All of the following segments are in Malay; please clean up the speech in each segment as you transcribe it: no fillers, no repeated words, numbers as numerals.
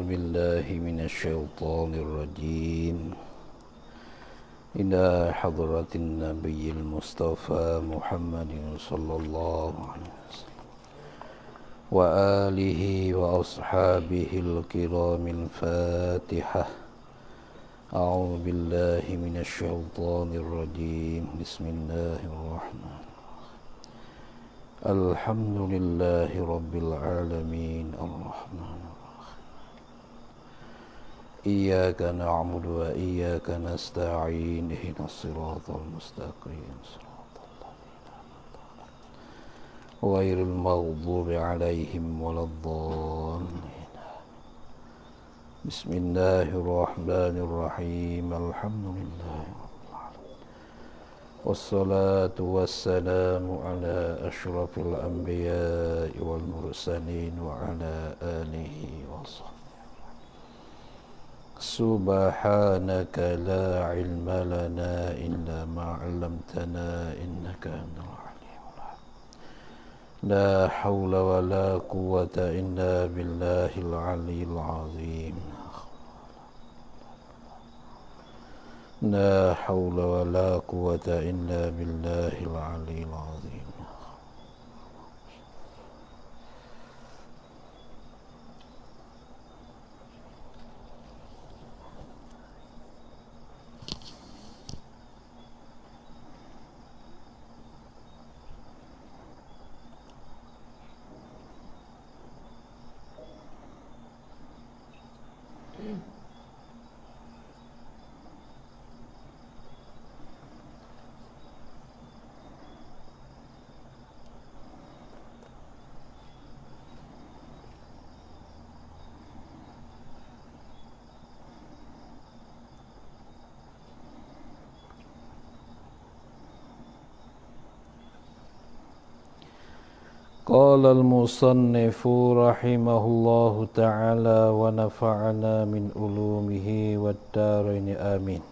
بالله من الشيطان الرجيم إلى حضرة النبي المصطفى محمد صلى الله عليه وسلم وآله وأصحابه الكرام الفاتحة. أعوذ بالله من الشيطان الرجيم. بسم الله الرحمن الرحيم. الحمد لله رب العالمين الرحمن الرحيم. إياك نعبد وإياك نستعين. اهدنا الصراط المستقيم صراط الذين أنعمت عليهم غير المغضوب عليهم ولا الضالين. بسم الله الرحمن الرحيم. الحمد لله رب العالمين والصلاة والسلام على أشرف الأنبياء والمرسلين وعلى آله وصحبه. سبحانك لا علم لنا إلا ما علمتنا إنك أنت العليم الحكيم. لا حول ولا قوة إلا بالله العلي العظيم. لا حول ولا قوة إلا بالله العلي العظيم. قال المصنف رحمه الله تعالى ونفعنا من علومه والدارين آمين.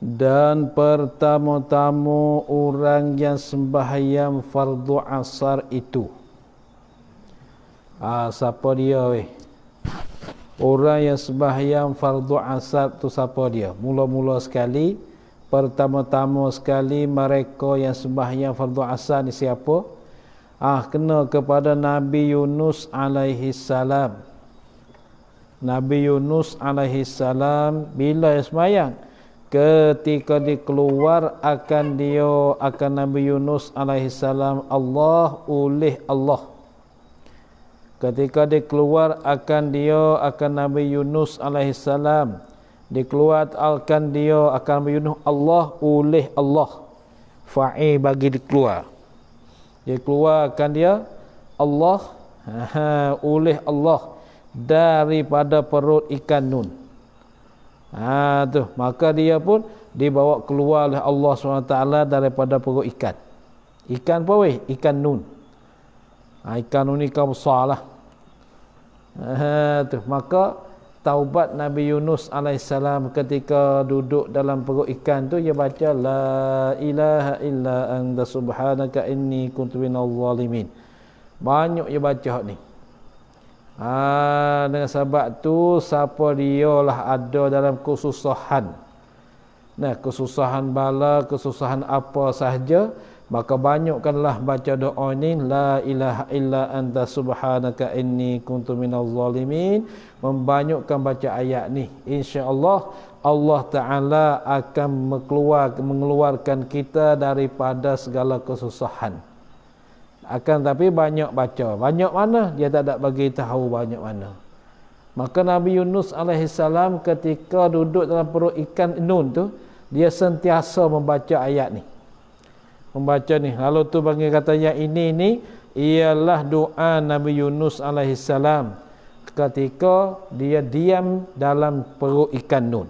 Dan pertama-tama orang yang sembahyang fardu asar itu, siapa dia weh? Orang yang sembahyang fardu asar tu siapa dia? Mula-mula sekali, pertama-tama sekali mereka yang sembahyang fardu asar ni siapa? Kena kepada Nabi Yunus alaihi salam. Nabi Yunus alaihi salam bila dia sembahyang? Ketika dikeluar akan Nabi Yunus alaihi salam Allah oleh Allah. Ketika dia keluar akan Nabi Yunus alaihi salam, dikeluarkan akan Nabi Yunus Allah oleh Allah. Fa'i bagi dikeluar. Dia keluarkan Allah oleh Allah daripada perut ikan nun. Maka dia pun dibawa keluar oleh Allah SWT daripada perut ikan. Ikan apa weh? Ikan nun. Ikan nun ikan besar lah. Maka taubat Nabi Yunus alaihissalam ketika duduk dalam perut ikan tu, dia baca la ilaha illa anta subhanaka inni kuntu minaz zalimin. Banyak dia baca ni. Dengan sebab tu siapa dialah ada dalam kesusahan. Kesusahan bala, kesusahan apa sahaja, maka banyakkanlah baca doa ini, la ilaha illa anta subhanaka inni kuntu minaz zalimin. Membanyakkan baca ayat ni, insya-Allah Allah Taala akan mengeluarkan kita daripada segala kesusahan. Akan tapi banyak baca. Banyak mana? Dia tak ada bagi tahu banyak mana. Maka Nabi Yunus alaihissalam ketika duduk dalam perut ikan nun tu, dia sentiasa membaca ayat ni. Membaca ni. Lalu tu bagi katanya ini ialah doa Nabi Yunus alaihissalam ketika dia diam dalam perut ikan nun.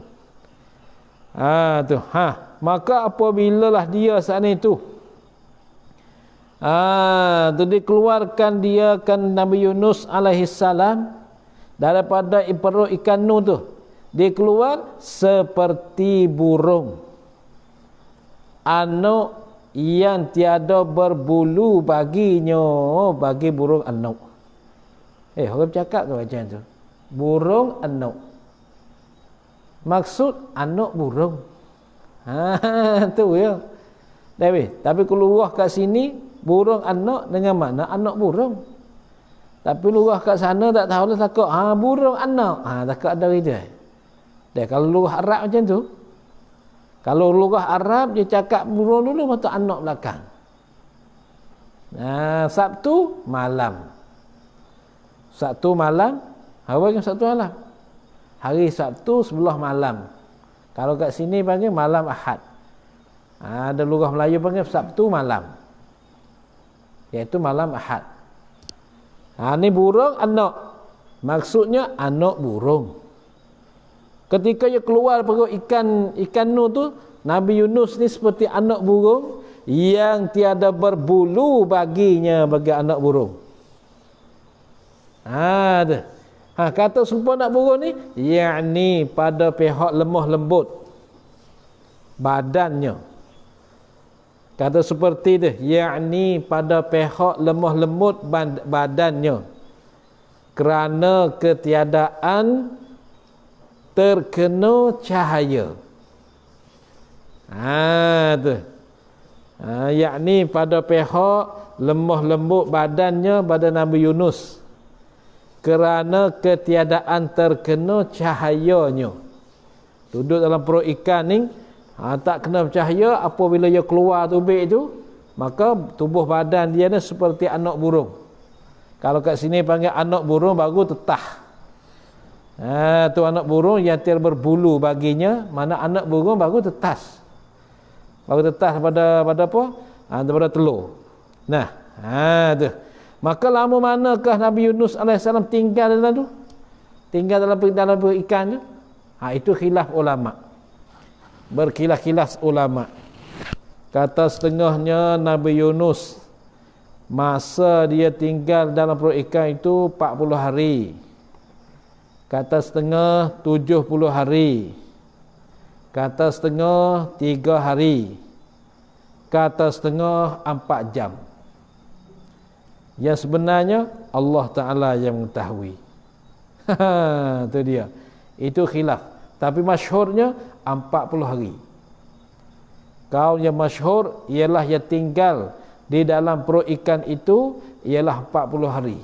Maka apabila lah dia saat itu dikeluarkan dia kan Nabi Yunus alaihissalam daripada perut ikan nun tu, dia keluar seperti burung. yang tiada berbulu baginya, bagi burung anuk. Orang cakap ke macam tu? Burung anuk. Maksud anuk burung. Tu ya. Tapi keluar kat sini burung anuk dengan makna anak burung. Tapi luah kat sana tak tahu lah, takut burung anak. Takut ada itu. Dia kalau luah Arab macam tu. Kalau luah Arab dia cakap burung dulu lepas anak belakang. Sabtu malam. Sabtu malam. Apa yang Sabtu malam? Hari Sabtu sebelah malam. Kalau kat sini panggil malam Ahad. Ada luah Melayu panggil Sabtu malam. Iaitu malam Ahad. Ni burung anak. Maksudnya anak burung. Ketika dia keluar perut ikan nu tu, Nabi Yunus ni seperti anak burung yang tiada berbulu baginya, bagi anak burung. Kata serupa anak burung ni, yakni pada pihak lemah lembut badannya. Kata seperti tu, yakni pada pihak lemah lembut badannya, kerana ketiadaan terkena cahaya. Yakni pada pihak lemah lembut badannya badan Nabi Yunus, kerana ketiadaan terkena cahayanya. Duduk dalam perut ikan ni, tak kena cahaya, apabila dia keluar tubik tu, maka tubuh badan dia ni seperti anak burung. Kalau kat sini panggil anak burung baru tetah. Tu anak burung yang tiada berbulu baginya, mana anak burung baru tetas. Baru tetas pada apa? Pada telur. Tu. Maka lama manakah Nabi Yunus AS tinggal dalam tu? Tinggal dalam ikan tu? Itu khilaf ulama. Berkilas-kilas ulama. Kata setengahnya Nabi Yunus masa dia tinggal dalam perut ikan itu 40 hari. Kata setengah 70 hari. Kata setengah 3 hari. Kata setengah 4 jam. Yang sebenarnya Allah Ta'ala yang mengetahui. Itu dia. Itu khilaf. Tapi masyhurnya 40 hari. Kaul yang masyhur ialah yang tinggal di dalam perut ikan itu ialah 40 hari.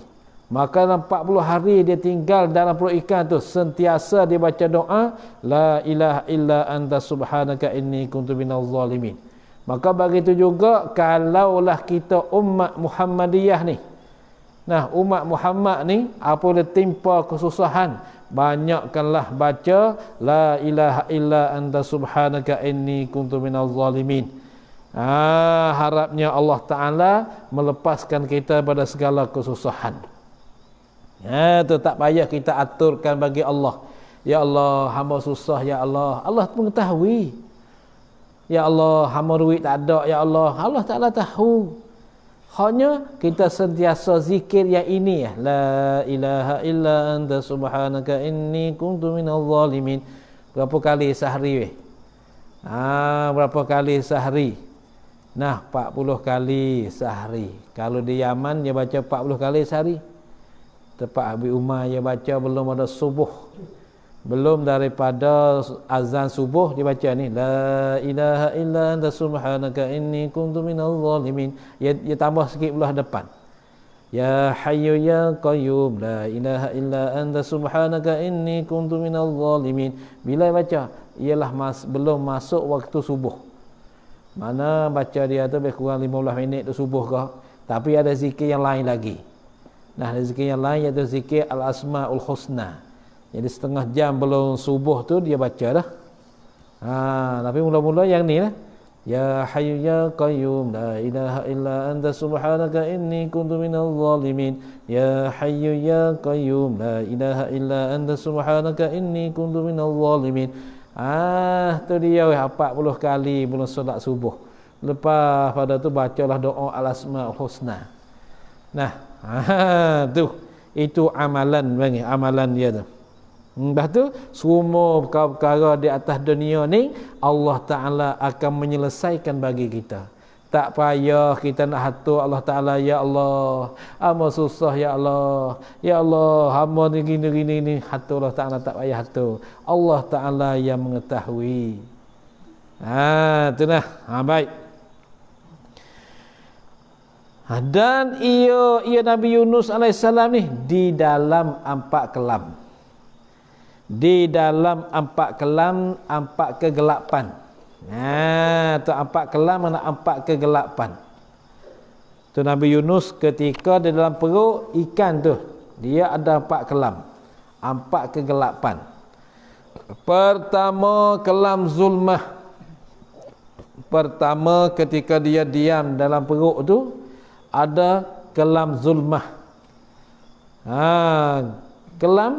Maka dalam 40 hari dia tinggal dalam perut ikan tu, sentiasa dia baca doa, la ilaha illa anta subhanaka inni kuntu minaz zalimin. Maka begitu juga kalaulah kita umat Muhammadiyah ni, umat Muhammad ni apabila timpa kesusahan, banyakkanlah baca la ilaha illa anta subhanaka inni kuntu minaz zalimin. Harapnya Allah Ta'ala melepaskan kita pada segala kesusahan. Tu tak payah kita aturkan bagi Allah. Ya Allah, hamba susah, ya Allah. Allah mengetahui. Ya Allah, hamba duit tak ada, ya Allah. Allah Ta'ala tahu. Hanya kita sentiasa zikir yang ini, la ilaha illa anta subhanaka inni kuntu minaz zalimin. Berapa kali sehari? Berapa kali sehari? 40 kali sehari. Kalau di Yaman dia baca 40 kali sehari. Tempat Abi Umar dia baca belum ada subuh, belum daripada azan subuh dia baca ni, la ilaha illa anta subhanaka inni kuntu minaz zalimin. Dia tambah sikit belah depan, ya hayyu ya qayyum la ilaha illa anta subhanaka inni kuntu minaz zalimin. Bila baca ialah belum masuk waktu subuh. Mana baca dia tu lebih kurang 15 minit tu subuh ke, tapi ada zikir yang lain lagi. Zikir yang lain iaitu zikir Al-Asma'ul Husna. Jadi setengah jam belum subuh tu dia baca dah. Tapi mula-mula yang ni lah. Ya Hayyu Ya Qayyum la ilaha illa anta subhanaka inni kuntu minaz zalimin. Ya Hayyu Ya Qayyum la ilaha illa anta subhanaka inni kuntu minaz zalimin. Tu dia 40 kali belum solat subuh. Lepas pada tu bacalah doa Al-Asma'ul Husna. Tu itu amalan dia tu. Lepas tu semua perkara di atas dunia ni Allah Ta'ala akan menyelesaikan bagi kita. Tak payah kita nak hatur Allah Ta'ala, ya Allah, hamba susah ya Allah. Ya Allah, hamba ni gini. Hatur Allah Ta'ala, tak payah hatur. Allah Ta'ala yang mengetahui. Itu dah. Baik. Dan ia Nabi Yunus AS ni di dalam 4 kelam. Di dalam 4 kelam, 4 kegelapan. Tu 4 kelam mana 4 kegelapan. Tu Nabi Yunus ketika di dalam perut ikan tu, dia ada 4 kelam, 4 kegelapan. Pertama, kelam zulmah. Pertama ketika dia diam dalam perut tu, ada kelam zulmah. Kelam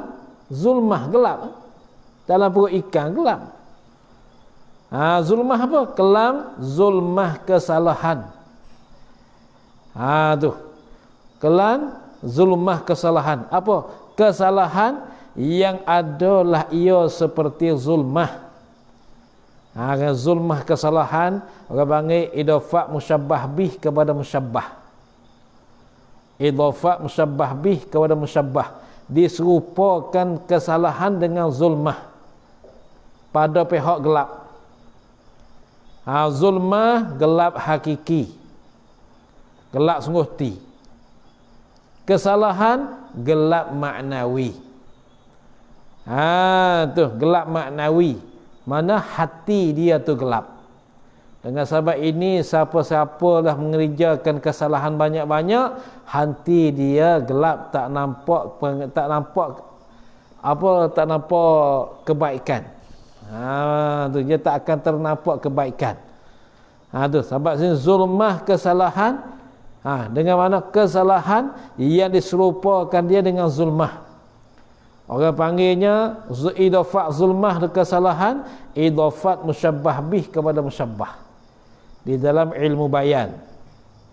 zulmah, gelap. Dalam perut ikan gelap. Zulmah apa? Kelam zulmah kesalahan. Tu. Kelam zulmah kesalahan. Apa? Kesalahan yang adalah ia seperti zulmah. Zulmah kesalahan, orang panggil idafat musyabbah bih kepada musyabbah. Idafat musyabbah bih kepada musyabbah. Diserupakan kesalahan dengan zulmah pada pihak gelap. Zulmah gelap hakiki, gelap sungguh ti. Kesalahan gelap maknawi. Tu gelap maknawi, mana hati dia tu gelap. Dengan sebab ini, siapa-siapa dah mengerjakan kesalahan banyak-banyak, hati dia gelap, tak nampak kebaikan. Tu dia tak akan ternampak kebaikan. Tu sebab sini zulmah kesalahan, dengan mana kesalahan yang diserupakan dia dengan zulmah. Orang panggilnya idafat zulmah kesalahan, idafat musyabbah bih kepada musyabbah di dalam ilmu bayan.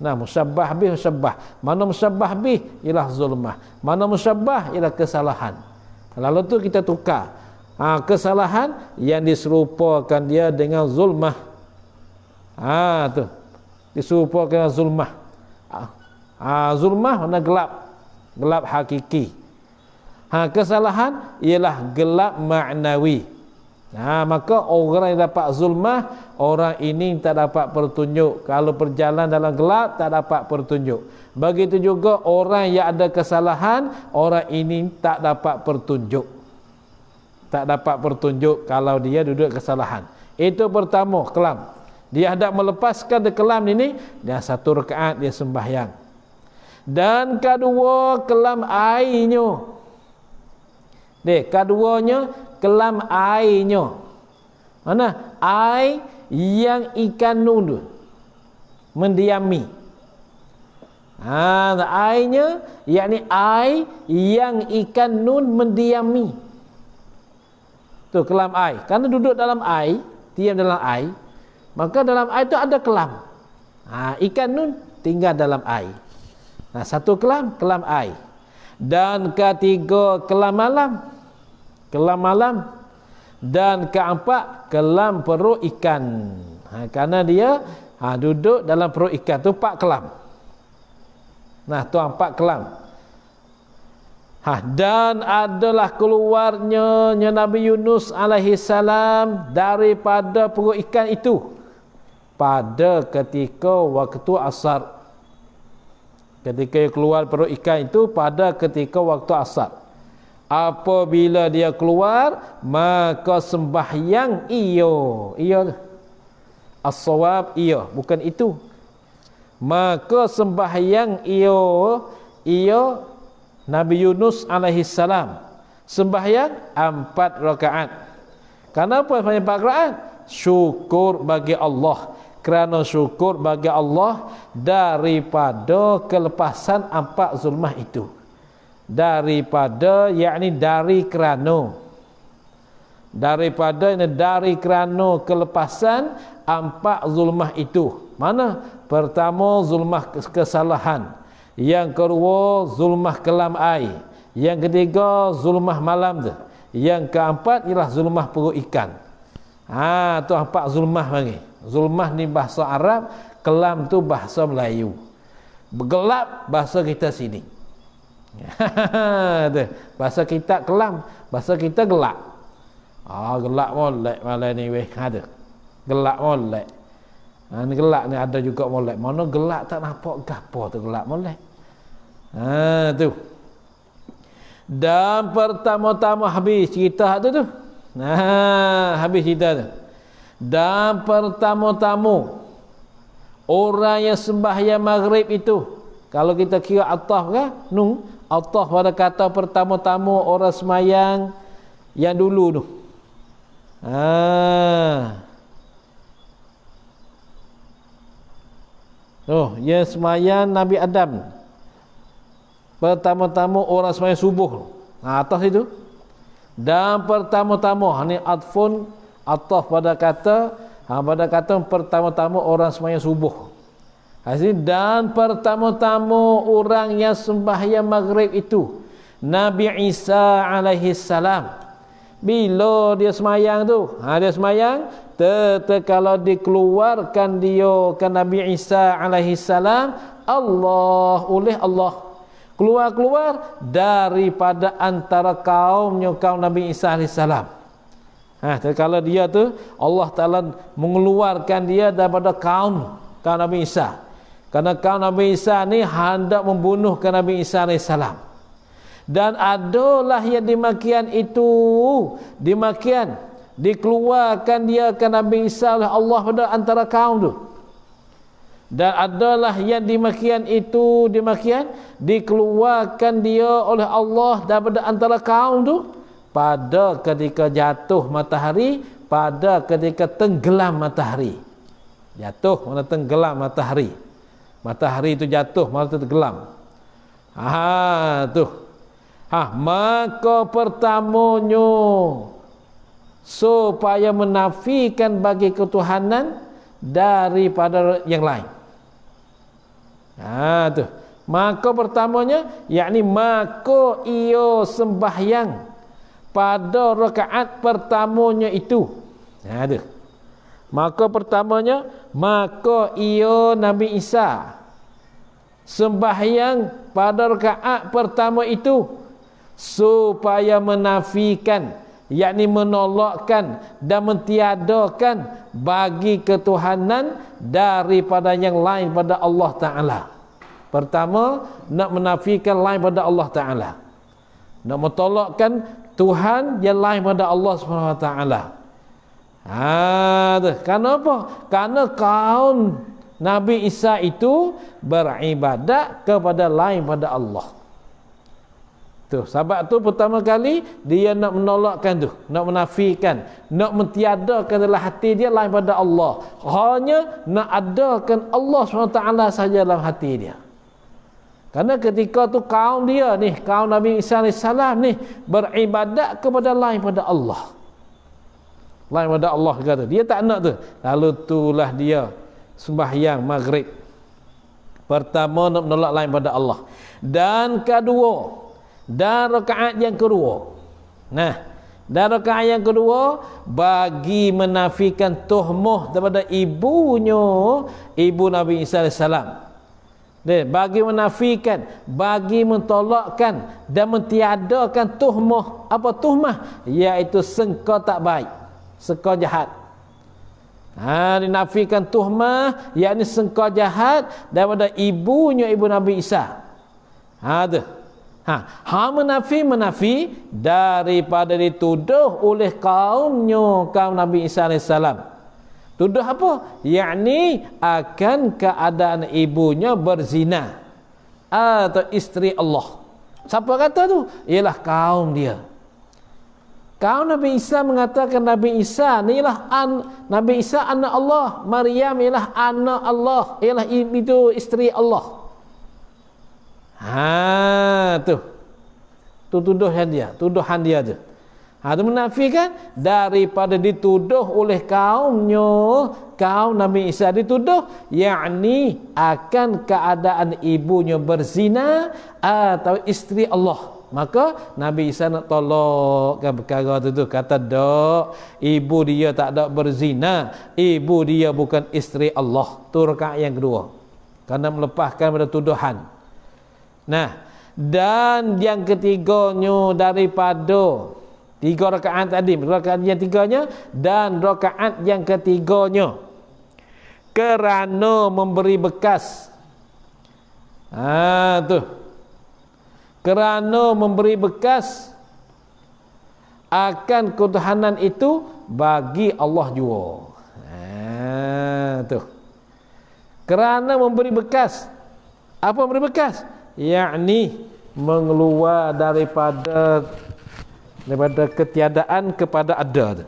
Musyabbah bih, musyabbah. Mana musyabbah bih ialah zulmah, mana musyabbah ialah kesalahan. Lalu tu kita tukar. Kesalahan yang diserupakan dia dengan zulmah. Tu diserupakan dengan zulmah. Zulmah mana gelap, gelap hakiki. Kesalahan ialah gelap maknawi. Maka orang yang dapat zulmah, orang ini tak dapat petunjuk. Kalau berjalan dalam gelap, tak dapat petunjuk. Begitu juga orang yang ada kesalahan, orang ini tak dapat petunjuk. Tak dapat petunjuk kalau dia duduk kesalahan. Itu pertama, kelam. Dia hendak melepaskan kelam ini, dia 1 rakaat dia sembahyang. Dan kedua, kelam airnya. Keduanya, kelam airnya. Mana? Air yang ikan nun mendiami. Airnya, yakni air yang ikan nun mendiami. Tu kelam air. Karena duduk dalam air, diam dalam air, maka dalam air tu ada kelam. Ikan nun tinggal dalam air. 1 kelam, kelam air. Dan ketiga, kelam malam. Kelam malam. Dan keempat, kelam perut ikan. Karena dia duduk dalam perut ikan tu 4 kelam. Tu 4 kelam. Dan adalah keluarnya Nabi Yunus alaihissalam daripada perut ikan itu pada ketika waktu asar. Ketika dia keluar perut ikan itu pada ketika waktu asar. Apabila dia keluar, maka sembahyang ia as-sawab ia, bukan itu. Maka sembahyang ia Nabi Yunus alaihissalam sembahyang 4 rakaat. Kenapa sembahyang 4 rakaat? Syukur bagi Allah. Kerana syukur bagi Allah daripada kelepasan 4 zulmah itu. Daripada, yakni dari kerana. Dari kerana kelepasan 4 zulmah itu. Mana? Pertama, zulmah kesalahan. Yang kedua, zulmah kelam air. Yang ketiga, zulmah malam tu. Yang keempat ialah zulmah perut ikan. Tu 4 zulmah lagi. Zulmah ni bahasa Arab, Kelam tu bahasa Melayu. Gelap bahasa kita sini. Bahasa kita kelam, bahasa kita gelap. Gelap molek malam ni weh. Ada. Gelap molek. Ni gelap ni ada juga molek. Mana gelap tak nampak gapo tu gelap molek. Tu. Dan pertama-tama habis cerita tu. Habis cerita tu. Dan pertama-tama orang yang sembahyang maghrib itu, kalau kita kira ataf kan, ataf pada kata pertama-tama orang sembahyang yang dulu tu. Yang sembahyang Nabi Adam. Pertama-tama orang sembahyang subuh. Atas itu. Dan pertama-tama ni ataf pada kata pertama-tama orang sembahyang subuh. Dan pertama-tama orang yang sembahyang maghrib itu Nabi Isa alaihi salam. Bila dia sembahyang tu, dia sembahyang kalau dikeluarkan dia ke Nabi Isa alaihi salam, Allah keluar daripada antara kaum Nabi Isa alaihi salam. Kalau dia tu Allah Ta'ala mengeluarkan dia daripada kaum Nabi Isa. Kerana kaum Nabi Isa ni hendak membunuhkan Nabi Isa AS. Dan adalah yang demikian itu, dikeluarkan dia ke Nabi Isa oleh Allah pada antara kaum tu. Dan adalah yang demikian itu, dikeluarkan dia oleh Allah daripada antara kaum tu pada ketika jatuh matahari, pada ketika tenggelam matahari. Jatuh mana tenggelam matahari. Matahari itu jatuh mana tenggelam. Maka pertamanya supaya menafikan bagi ketuhanan daripada yang lain. Maka pertamanya, yakni maka ia sembahyang pada rakaat pertamanya itu. Maka pertamanya, maka ia Nabi Isa sembahyang pada rakaat pertama itu supaya menafikan, yakni menolakkan dan mentiadakan bagi ketuhanan daripada yang lain pada Allah Ta'ala. Pertama, nak menafikan lain pada Allah Ta'ala, nak mentolakkan Tuhan yang lain pada Allah Subhanahu Wa Taala. Kenapa? Karena kaum Nabi Isa itu beribadat kepada lain pada Allah. Sebab tu pertama kali dia nak menolakkan tu, nak menafikan, nak mentiadakan dalam hati dia lain pada Allah. Hanya nak adakan Allah SWT saja dalam hati dia. Karena ketika tu kaum dia ni, kaum Nabi Isa AS ni beribadat kepada lain pada Allah. Lain pada Allah kata. Dia tak nak tu. Lalu itulah dia sembahyang maghrib. Pertama nak menolak lain pada Allah. Dan kedua, dan rakaat yang kedua. Dan rakaat yang kedua bagi menafikan tuhmah daripada ibunya, ibu Nabi Isa AS. Bagi menafikan, bagi mentolakkan dan mentiadakan tuhmah. Apa tuhmah? Iaitu sangka tak baik, sangka jahat. Dinafikan tuhmah, yakni sangka jahat daripada ibunya, ibu Nabi Isa. Menafi daripada dituduh oleh kaumnya, kaum Nabi Isa AS. Tuduh apa? Yakni akan keadaan ibunya berzina atau isteri Allah. Siapa kata tu? Ialah kaum dia. Kaum Nabi Isa mengatakan Nabi Isa ni ialah Nabi Isa anak Allah, Maryam ialah anak Allah, ialah itu isteri Allah. Tu tuduhan dia tu. Itu menafikan daripada dituduh oleh kaumnya, kaum Nabi Isa dituduh, yakni akan keadaan ibunya berzina atau isteri Allah. Maka Nabi Isa nak tolakkan perkara tu. Kata dok, ibu dia tak ada berzina, ibu dia bukan isteri Allah. Tu rakaat yang kedua. Kerana melepaskan pada tuduhan. Nah, dan yang ketiganya daripada 3 rakaat tadi, rakaat yang tiganya dan rakaat yang ketiganya kerana memberi bekas. Tu. Kerana memberi bekas akan ketuhanan itu bagi Allah jua. Tu. Kerana memberi bekas. Apa memberi bekas? Yakni mengeluar daripada ketiadaan kepada ada.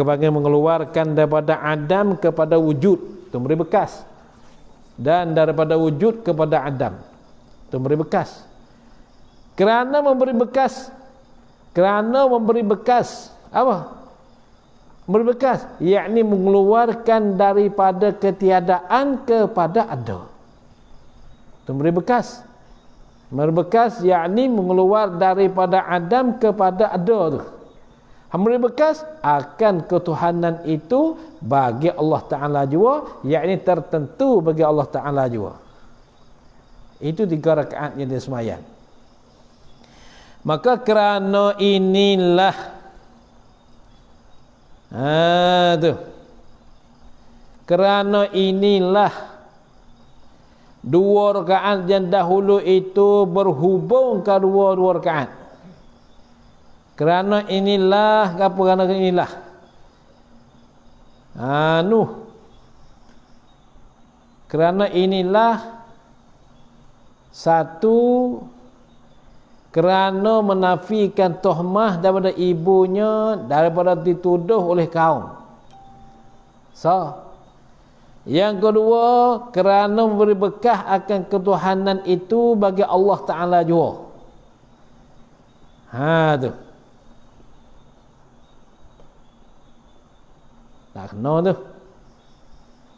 Panggil mengeluarkan daripada adam kepada wujud. Itu memberi bekas. Dan daripada wujud kepada adam. Itu memberi bekas. Kerana memberi bekas. Kerana memberi bekas. Apa? Memberi bekas. Yakni mengeluarkan daripada ketiadaan kepada ada. Itu memberi bekas. Memberi bekas yakni mengeluar daripada adam kepada ada tu. Memberi bekas akan ketuhanan itu bagi Allah Ta'ala jua, yakni tertentu bagi Allah Ta'ala jua. Itu 3 rakaat yang dia sembahyang. Maka kerana inilah tu. Kerana inilah 2 rakaat yang dahulu itu berhubung ke 2 rakaat. Kerana inilah, apa kerana inilah? Kerana inilah satu, kerana menafikan tuhmah daripada ibunya, daripada dituduh oleh kaum. Yang kedua, kerana memberi bekah akan ketuhanan itu bagi Allah Ta'ala jua. Tu. Tak kena tu.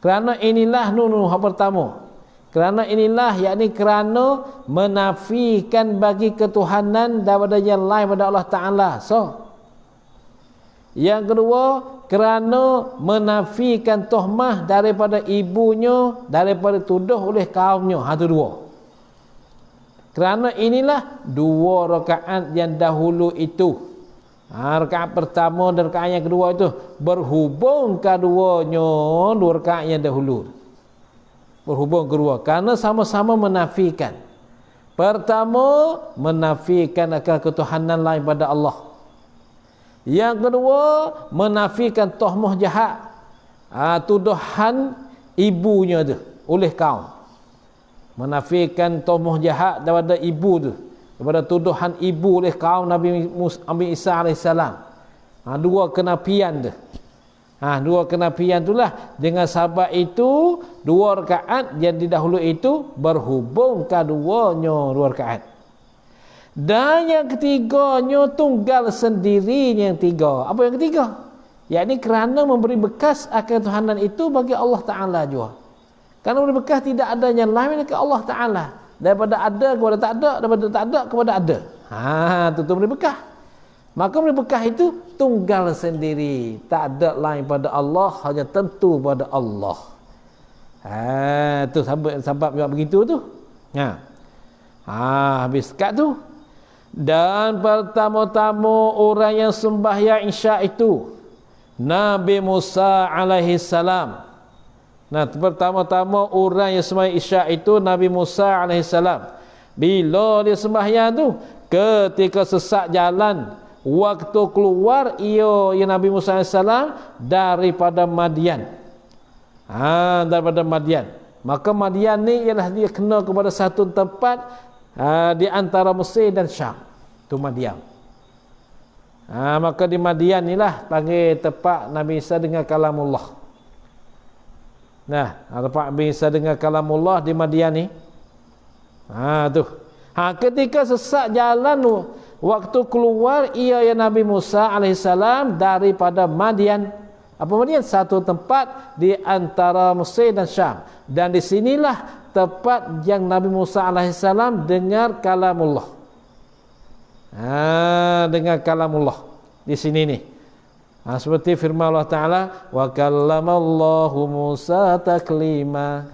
Kerana inilah hak pertama. Kerana inilah yakni kerana menafikan bagi ketuhanan daripada yang lain pada Allah Ta'ala. Yang kedua, kerana menafikan tuhmah daripada ibunya, daripada tuduh oleh kaumnya. Itu 2. Kerana inilah 2 rakaat yang dahulu itu. Rakaat pertama dan rakaat yang kedua itu berhubung keduanya 2 rakaat yang dahulu. Berhubung kedua. Kerana sama-sama menafikan. Pertama, menafikan akan ketuhanan lain pada Allah. Yang kedua, menafikan tuhmah jahat, tuduhan ibunya tu oleh kaum. Menafikan tuhmah jahat daripada ibu tu, daripada tuduhan ibu oleh kaum Nabi Isa AS. 2 kenafian tu. 2 kenafian itulah. Dengan sebab itu 2 rakaat yang didahulu itu berhubung keduanya 2 rakaat. Dan yang ketiganya tunggal sendirinya yang 3. Apa yang ketiga? Yakni kerana memberi bekas akan ketuhanan itu bagi Allah Ta'ala jua. Kerana memberi bekas tidak ada yang lain ke Allah Ta'ala. Daripada ada kepada tak ada, daripada tak ada kepada ada. Itu memberi bekas. Maka memberi bekas itu tunggal sendiri. Tak ada lain pada Allah, hanya tentu pada Allah. Itu sebab begitu tu. Habis kat tu. Dan pertama-tama orang yang sembahyang Isyak itu Nabi Musa alaihi salam. Pertama-tama orang yang sembahyang Isyak itu Nabi Musa alaihi salam. Bila dia sembahyang tu, ketika sesat jalan, waktu keluar ia Nabi Musa alaihi salam daripada Madian. Daripada Madian. Maka Madian ni ialah dia kena kepada satu tempat di antara Mesir dan Syam. Tu Madian. Maka di Madian inilah panggil tempat Nabi Isa dengan kalamullah. Tempat Nabi Isa dengan kalamullah di Madian ni. Tu. Ketika sesat jalan waktu keluar ia Nabi Musa alaihissalam daripada Madian. Apa Madian? Satu tempat di antara Mesir dan Syam. Dan di sinilah tempat yang Nabi Musa alaihissalam dengar kalamullah. Dengan kalamullah di sini ni. Seperti firman Allah Ta'ala, wa kallamallahu Musa taklima.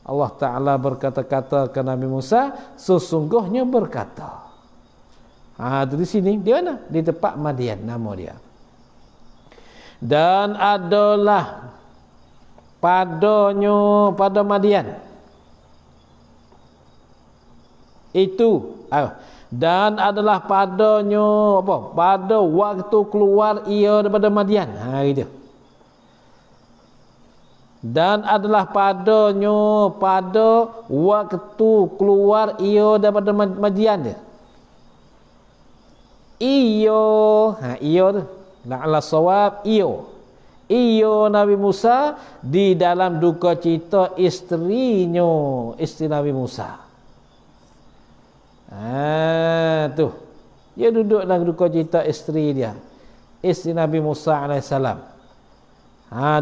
Allah Ta'ala berkata-kata ke Nabi Musa, sesungguhnya berkata. Di sini, di mana? Di tempat Madian, nama dia. Dan adalah pada Madian itu dan adalah padanya pada waktu keluar ia daripada Madian. Itu. Dan adalah padanya pada waktu keluar ia daripada Madian dia. Iyo tu la'alla sawab iyo Nabi Musa di dalam duka cita isteri Nabi Musa. Tu dia duduk dalam duka cita isteri dia, isteri Nabi Musa alaihissalam.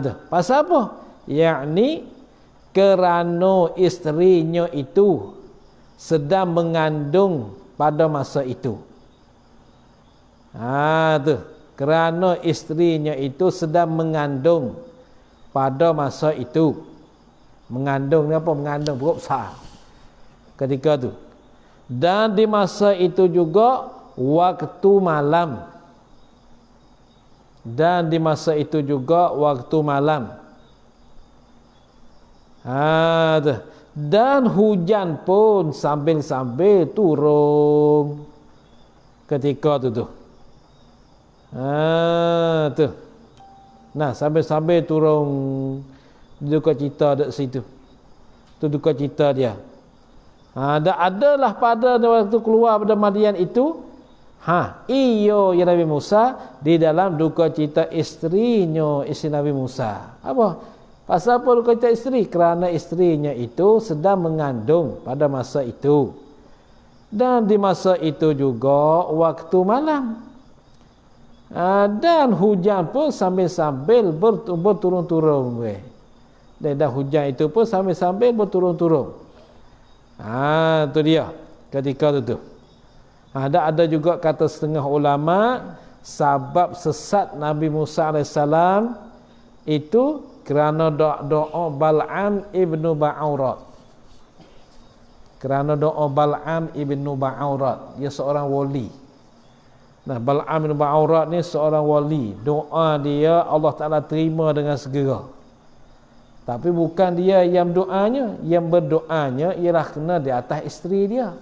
Tu pasal apa? Yakni kerana isterinya itu sedang mengandung pada masa itu. Tu kerana isterinya itu sedang mengandung pada masa itu. Mengandung ni apa? Mengandung perut besar ketika tu. Dan di masa itu juga waktu malam. Dan di masa itu juga waktu malam. Dan hujan pun sambil-sambil turun ketika tu. Tu. Nah, sambil-sambil turun duka cita dekat situ. Tu duka cita dia. Adalah pada waktu keluar pada Madian itu, iyo ya Nabi Musa di dalam duka cita isteri Nabi Musa. Apa? Pasal apa duka cita isteri? Kerana isterinya itu sedang mengandung pada masa itu. Dan di masa itu juga waktu malam. Dan hujan pun sambil-sambil berturun-turun. Dan hujan itu pun sambil-sambil berturun-turun. Tu dia ketika tu. Ada juga kata setengah ulama, sebab sesat Nabi Musa alaihissalam itu kerana doa Bal'am ibnu Ba'urat. Kerana doa Bal'am ibnu Ba'urat, dia seorang wali. Nah, Bal'am ibnu Ba'urat ni seorang wali. Doa dia Allah Ta'ala terima dengan segera. Tapi bukan dia yang doanya, yang berdoanya ialah kena di atas isteri dia.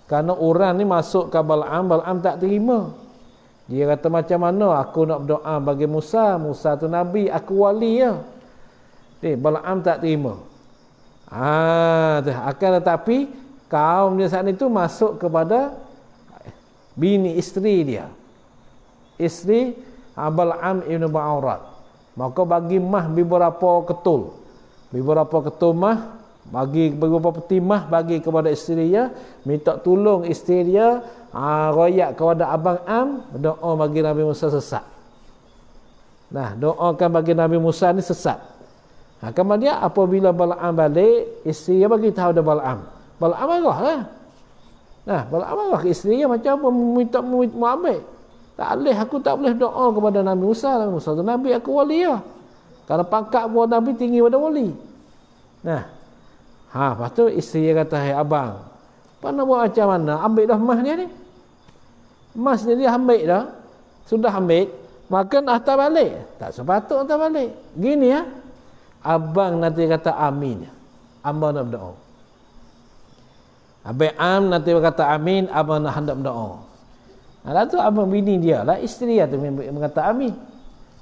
Kerana orang ni masuk ke Bal'am tak terima. Dia kata, macam mana aku nak berdoa bagi Musa? Musa tu Nabi, aku wali ya. Bal'am tak terima. Akan tetapi kaum dia saat itu masuk kepada bini isteri dia. Isteri Bal'am ibn Ba'urat. Maka bagi mah beberapa ketul. Beberapa ketul mah bagi beberapa peti mah bagi kepada isteri dia, minta tolong isteri dia royak kepada abang Am, doa bagi Nabi Musa sesat. Nah, doakan bagi Nabi Musa ni sesat. Kemudian apabila Bal'am balik, isteri dia bagi tahu dah Bal'am. Bal'am marahlah. Nah, Bal'am marah ke isteri dia macam apa minta ambil. Tak boleh, aku tak boleh doa kepada Nabi Musa. Nabi Musa tu Nabi, aku wali ya. Kalau pangkat buat Nabi tinggi pada wali. Nah, lepas tu isteri dia kata, hai abang, apa nak buat macam mana? Ambil dah emas dia ni. Emas dia ambil dah. Sudah ambil, maka nak hantar balik. Tak sepatut hantar balik. Gini ya. Abang nanti kata amin. Abang nak berdoa. Abang Am nanti berkata amin, abang nak hendak berdoa. Lalu tu abang bini dia lah, isteri dia tu mengata amin.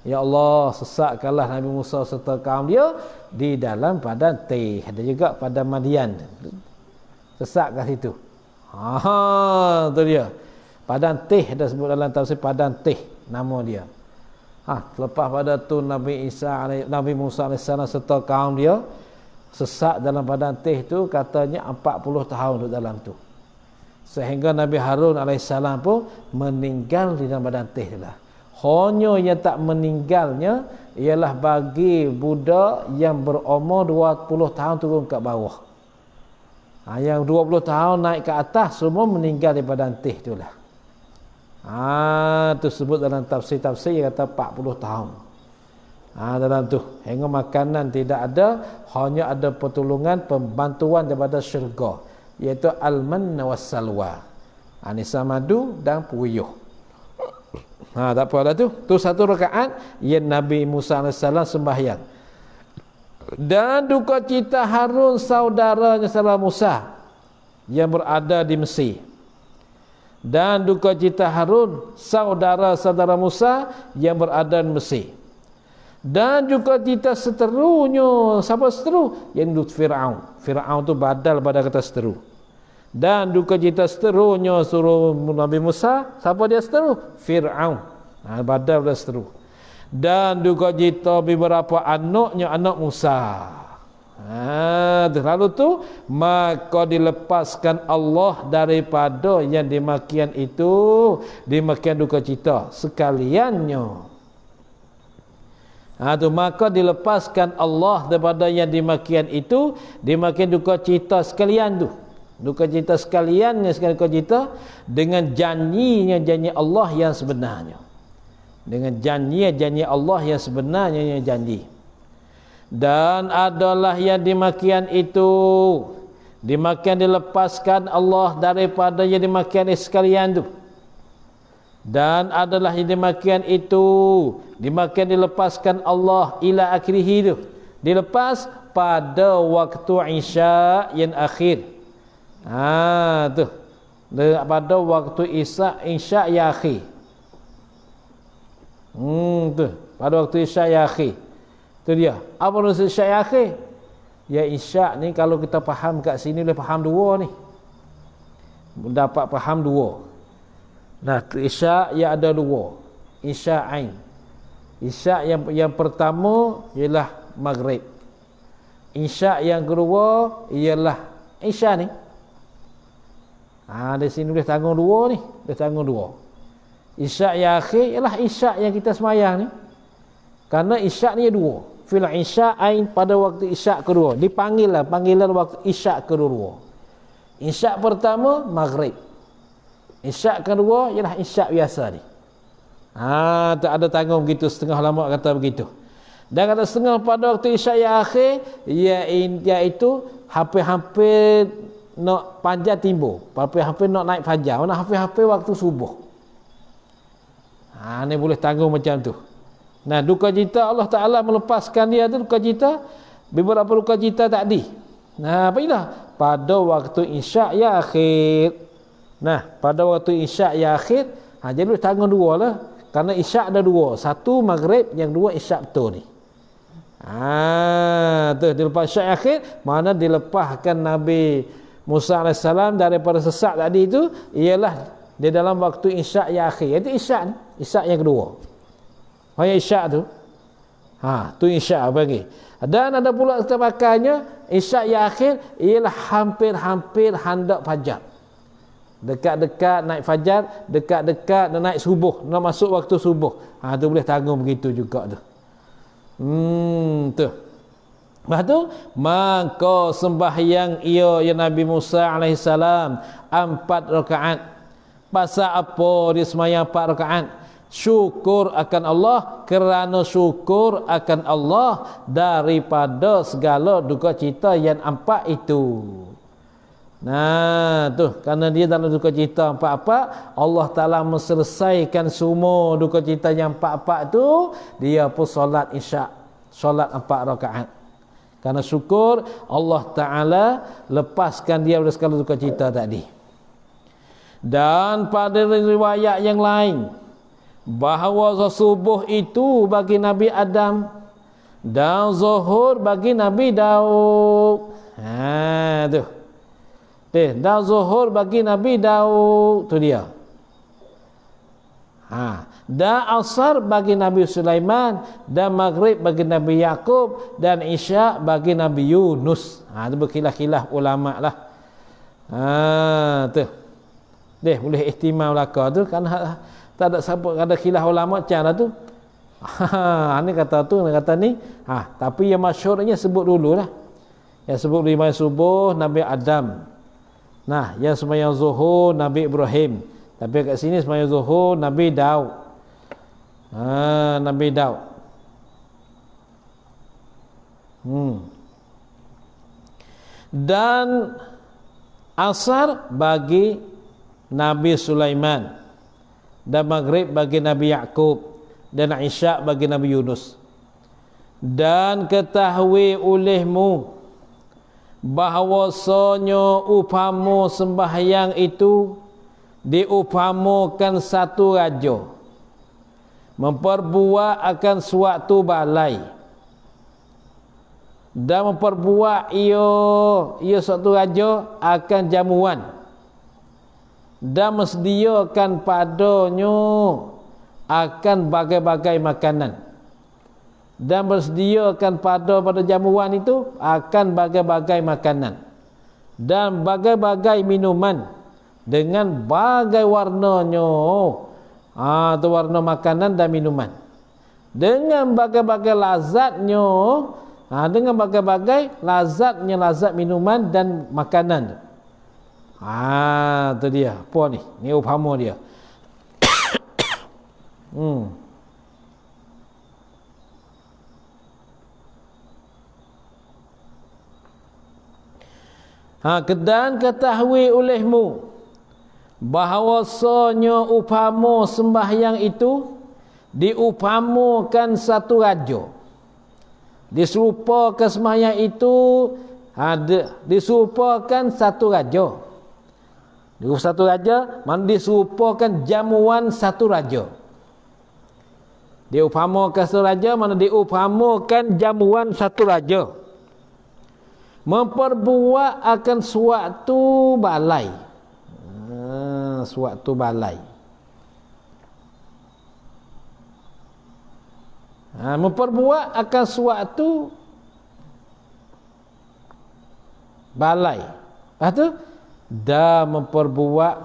Ya Allah, sesatkanlah Nabi Musa serta kaum dia di dalam padang teh. Ada juga padang Madian. Sesat kat situ. Tu dia. Padang teh, ada sebut dalam tafsir padang teh nama dia. Selepas pada tu Nabi Musa alaihissalam serta kaum dia sesat dalam padang teh tu, katanya 40 tahun duduk dalam tu. Sehingga Nabi Harun alaihissalam pun meninggal di dalam badan teh lah. Hanya yang tak meninggalnya ialah bagi budak yang berumur 20 tahun turun ke bawah. Yang 20 tahun naik ke atas semua meninggal daripada antih itulah. Itu sebut dalam tafsir-tafsir yang kata 40 tahun. Dalam tu hingga makanan tidak ada, hanya ada pertolongan, pembantuan daripada syurga, iaitu al-manna was-salwa. Anisa madu dan puyuh. Tak apa dah tu. Tu satu rakaat yang Nabi Musa AS sembahyang. Dan duka cita Harun saudaranya saudara Musa yang berada di Mesir. Dan duka cita Harun saudara-saudara Musa yang berada di Mesir. Dan juga cita seterunya. Siapa seteru? Yang Fir'aun. Fir'aun tu badal pada kata seteru. Dan duka cita seterunya suruh Nabi Musa. Siapa dia seteru? Fir'aun. Badal pada seteru. Dan duka cita beberapa anaknya anak Musa. Lalu tu maka dilepaskan Allah daripada yang demikian itu, demikian duka cita sekaliannya. Maka dilepaskan Allah daripada yang demikian itu, demikian duka cita sekalian tu. Duka cita sekaliannya sekalian duka cita dengan janji Allah yang sebenarnya. Dengan janji Allah yang sebenarnya yang janji. Dan adalah yang demikian itu, demikian dilepaskan Allah daripada yang demikian sekalian tu. Dan adalah yang demikian itu, demikian dilepaskan Allah ila akhirih tu. Dilepas pada waktu Isya yang akhir. Tu. Pada waktu Isya yang akhir. Tu. Pada waktu Isya yang akhir. Tu dia. Apa maksud Isya yang akhir? Ya Isya ni kalau kita faham kat sini boleh faham dua ni. Dapat faham dua. Isya yang ada dua. Isya Ain. Isya yang pertama ialah Maghrib. Isya yang kedua ialah Isya ni. Di sini boleh tanggung dua ni. Boleh tanggung dua. Isya yang akhir ialah Isya yang kita semayang ni. Karena Isya ni dua. Fil Isya Ain pada waktu Isya kedua. Dipanggil lah. Panggilan waktu Isya kedua. Isya pertama Maghrib. Isyak kedua ialah isyak biasa ni. Tak ada tanggung begitu. Setengah ulama kata begitu. Dan kata setengah pada waktu isyak yang akhir, iaitu hampir-hampir nak panjang timbul. Hampir-hampir nak naik fajar. Hampir-hampir waktu subuh. Ni boleh tanggung macam tu. Duka cita Allah Ta'ala melepaskan dia tu, duka cita. Beberapa duka cita tadi. Apa ialah? Pada waktu isyak yang akhir. Pada waktu isyak yang akhir, jadi tanggung dua lah. Kerana isyak ada dua. Satu Maghrib, yang dua isyak betul ni. Tu dilepas isyak yang akhir, mana dilepaskan Nabi Musa AS daripada sesat tadi itu, ialah di dalam waktu isyak yang akhir. Itu isyak ni. Isyak yang kedua. Isyak tu. Tu isyak bagi. Dan ada pula kita pakainya, isyak yang akhir ialah hampir-hampir hendak fajar. Dekat-dekat naik fajar, dekat-dekat naik subuh, nak masuk waktu subuh. Tu boleh tanggung begitu juga tu. Tu. Lepas tu, maka sembahyang ia ya Nabi Musa AS 4 rakaat. Pasal apa dia sembahyang 4 rakaat? Syukur akan Allah, kerana syukur akan Allah daripada segala duka cita yang 4 itu. Tu kerana dia dalam duka cita empat-empat, Allah Ta'ala menyelesaikan semua duka cita yang empat-empat tu, dia pun solat isyak, solat 4 rakaat. Kerana syukur Allah Ta'ala lepaskan dia dari segala duka cita tadi. Dan pada riwayat yang lain, bahawa subuh itu bagi Nabi Adam dan zuhur bagi Nabi Daud. Tu. Dan zuhur bagi Nabi Daud, tu dia. Dan asar bagi Nabi Sulaiman, dan maghrib bagi Nabi Yaqub, dan isya bagi Nabi Yunus. Tu berkilah-kilah ulama lah. Tu. Boleh ihtimal belaka tu, kan tak ada siapa ada khilah ulama macam lah tu. Ni kata tu, ni kata ni. Tapi yang masyhurnya sebut dululah. Yang sebut lima subuh Nabi Adam. Nah, yang sembahyang zuhur Nabi Ibrahim. Tapi kat sini sembahyang zuhur Nabi Daud. Nabi Daud. Dan asar bagi Nabi Sulaiman, dan maghrib bagi Nabi Yaqub, dan isyak bagi Nabi Yunus. Dan ketahui olehmu bahawasanya upamu sembahyang itu diupamakan satu raja memperbuat akan suatu balai, dan memperbuat ia suatu raja akan jamuan, dan mesediakan padanya akan bagai-bagai makanan, dan bersediakan pada jamuan itu akan bagai-bagai makanan dan bagai-bagai minuman dengan bagai warnanya. Itu warna makanan dan minuman dengan bagai-bagai lazatnya. Dengan bagai-bagai lazatnya, lazat minuman dan makanan. Itu dia. Apa ni? Ni upama dia. Dan ketahui olehmu bahawasanya upama sembahyang itu diupamakan satu raja. Diserupakan sembahyang itu diserupakan satu raja. Satu raja, mana diserupakan jamuan satu raja. Diupamakan satu raja, mana diupamakan jamuan satu raja. Memperbuat akan suatu balai. Suatu balai. Memperbuat akan suatu balai. Lepas tu dah memperbuat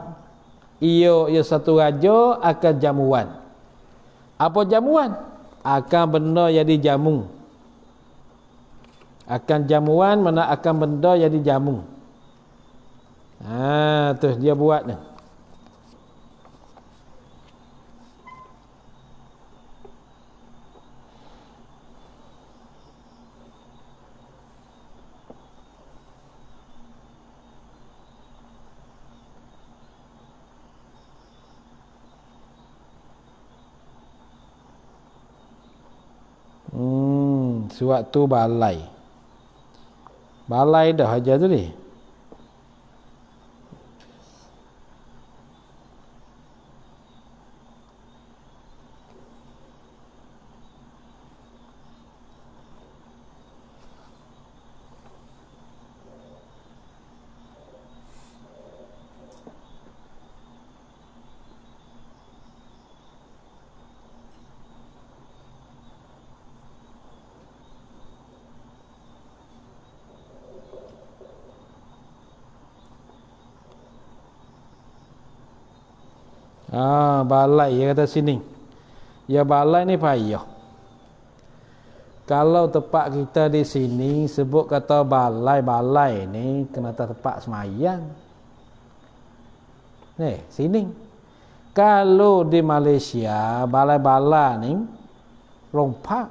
ia satu raja akan jamuan. Apa jamuan? Akan benda jadi jamu. Akan jamuan, mana akan benda jadi jamu. Tu dia buat ni. Suatu balai. Balai dah aja tu ni. Balai dia kata sini. Ya balai ni payah. Kalau tempat kita di sini sebut kata balai ni kena tempat semayang. Ni sini. Kalau di Malaysia balai-balai ni rompak.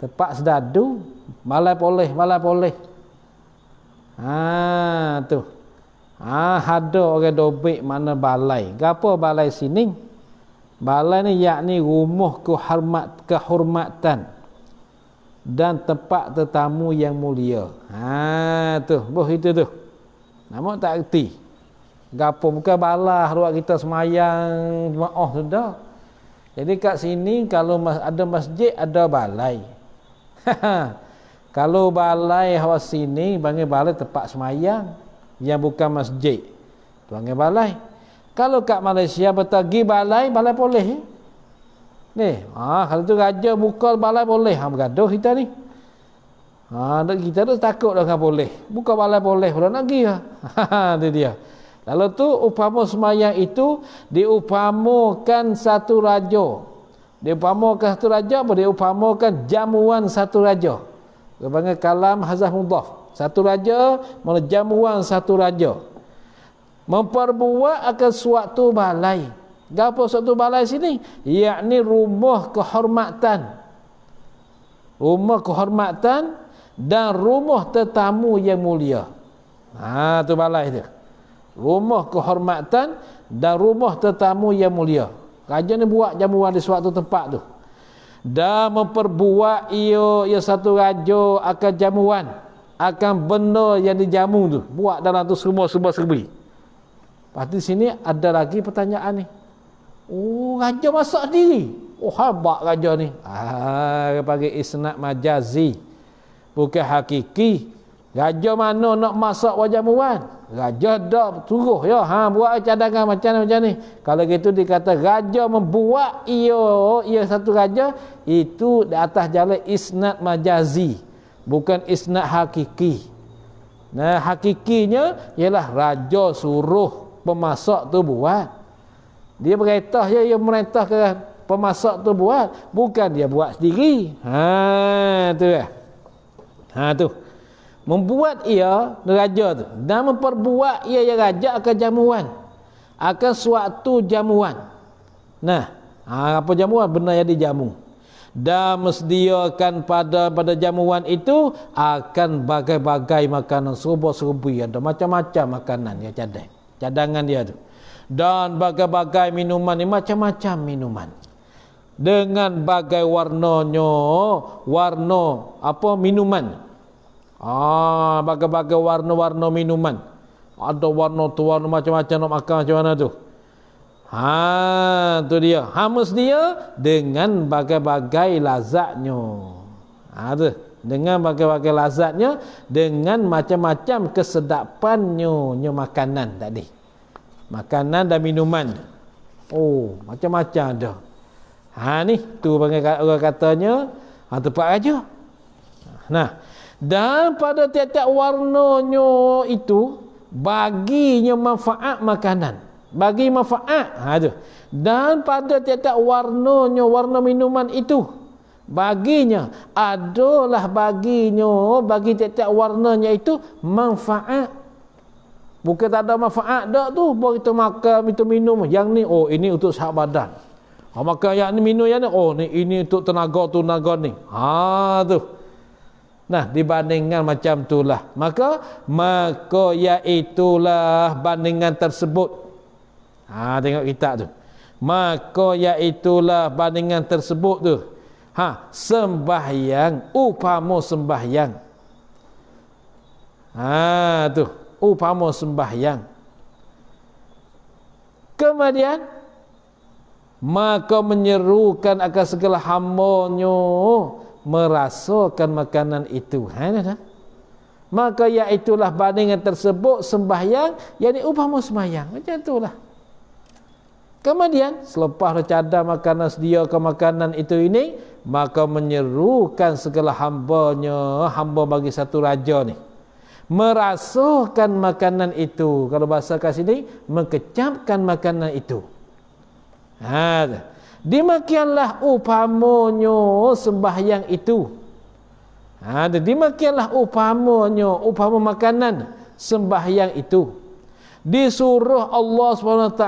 Tempat sedadu, balai poleh. Tu. Ada orang dobek mana balai. Gapo balai sini? Balai ni yakni rumah kehormatan dan tempat tetamu yang mulia. Tu, itu tu. Namun tak erti. Gapo bukan balah ruak kita semayang jemaah sudah. Jadi kat sini kalau ada masjid ada balai. Kalau balai hawa sini panggil balai tempat semayang yang bukan masjid, panggil balai. Kalau kat Malaysia bertagi balai boleh. Ni, kalau tu raja buka balai boleh. Bergaduh kita ni. Kita tu takut dengan boleh. Buka balai boleh pula nak pergi. Itu dia. Lalu tu upama semayang itu diupamakan satu raja. Diupamakan satu raja apa? Diupamakan jamuan satu raja. Dia panggil kalam hazaf mudhaf. Satu raja, jamuan satu raja. Memperbuat akan suatu balai. Gapo suatu balai sini? Yakni rumah kehormatan. Rumah kehormatan dan rumah tetamu yang mulia. Tu balai tu. Rumah kehormatan dan rumah tetamu yang mulia. Raja ni buat jamuan di suatu tempat tu. Dan memperbuat ia satu raja akan jamuan, akan benda yang dijamu tu, buat dalam tu semua serbi. Lepas tu sini ada lagi pertanyaan ni. Oh, raja masak sendiri. Oh, hebat raja ni. Dia panggil isnad majazi, bukan hakiki. Raja mana nak masak jamuan? Raja dah suruh ya, buat cadangan macam ni. Kalau gitu dikata raja membuat ia satu raja, itu di atas jalan isnad majazi, bukan isnad hakiki. Nah, hakikinya ialah raja suruh pemasak tu buat. Dia berintah je, dia merintahkan pemasak tu buat, bukan dia buat sendiri. Tu lah. Tu. Membuat ia raja tu dan memperbuat ia raja akan jamuan, akan suatu jamuan. Nah, apa jamuan? Benda yang dijamu. Dan mesediakan pada jamuan itu akan bagai-bagai makanan, serba-serbi, ada macam-macam makanan dia cadangan dia tu. Dan bagai-bagai minuman ni, macam-macam minuman. Dengan bagai warnanya, minuman. Bagai-bagai warna-warna minuman. Ada warna tu, warna macam-macam, nak makan macam mana tu. Tu dia. Hamus dia dengan bagai-bagai lazatnya. Tu. Dengan bagai-bagai lazatnya, dengan macam-macam kesedapannya makanan tadi. Makanan dan minuman. Oh, macam-macam ada. Ni tu orang katanya tempat raja. Nah, dan pada tiap-tiap warnanya itu baginya manfaat makanan, bagi manfaat. Tu. Dan pada tiap-tiap warnanya, warna minuman itu baginya adalah bagi tiap-tiap warnanya itu manfaat. Bukan tak ada manfaat dak tu, baru kita makan, kita minum. Yang ni, ini untuk sihat badan. Makan yang ni, minum yang ni, ini untuk tenaga ni. Tu. Nah, dibandingkan macam itulah. Maka iaitulah bandingan tersebut. Tengok kitab tu. Maka iaitulah bandingan tersebut tu. Sembahyang, upama sembahyang. Tu. Upama sembahyang. Kemudian maka menyerukan akan segala hamba-Nya merasakan makanan itu. Maka iaitulah bandingan tersebut sembahyang, yakni upama sembahyang. Macam itulah. Kemudian selepas cadar makanan, sediakan makanan itu ini, maka menyerukan segala hamba-Nya, hamba bagi satu raja ni, merasakan makanan itu. Kalau bahasa kat sini, mengecapkan makanan itu. Demikianlah upamanya sembahyang itu. Demikianlah upama makanan sembahyang itu. Disuruh Allah SWT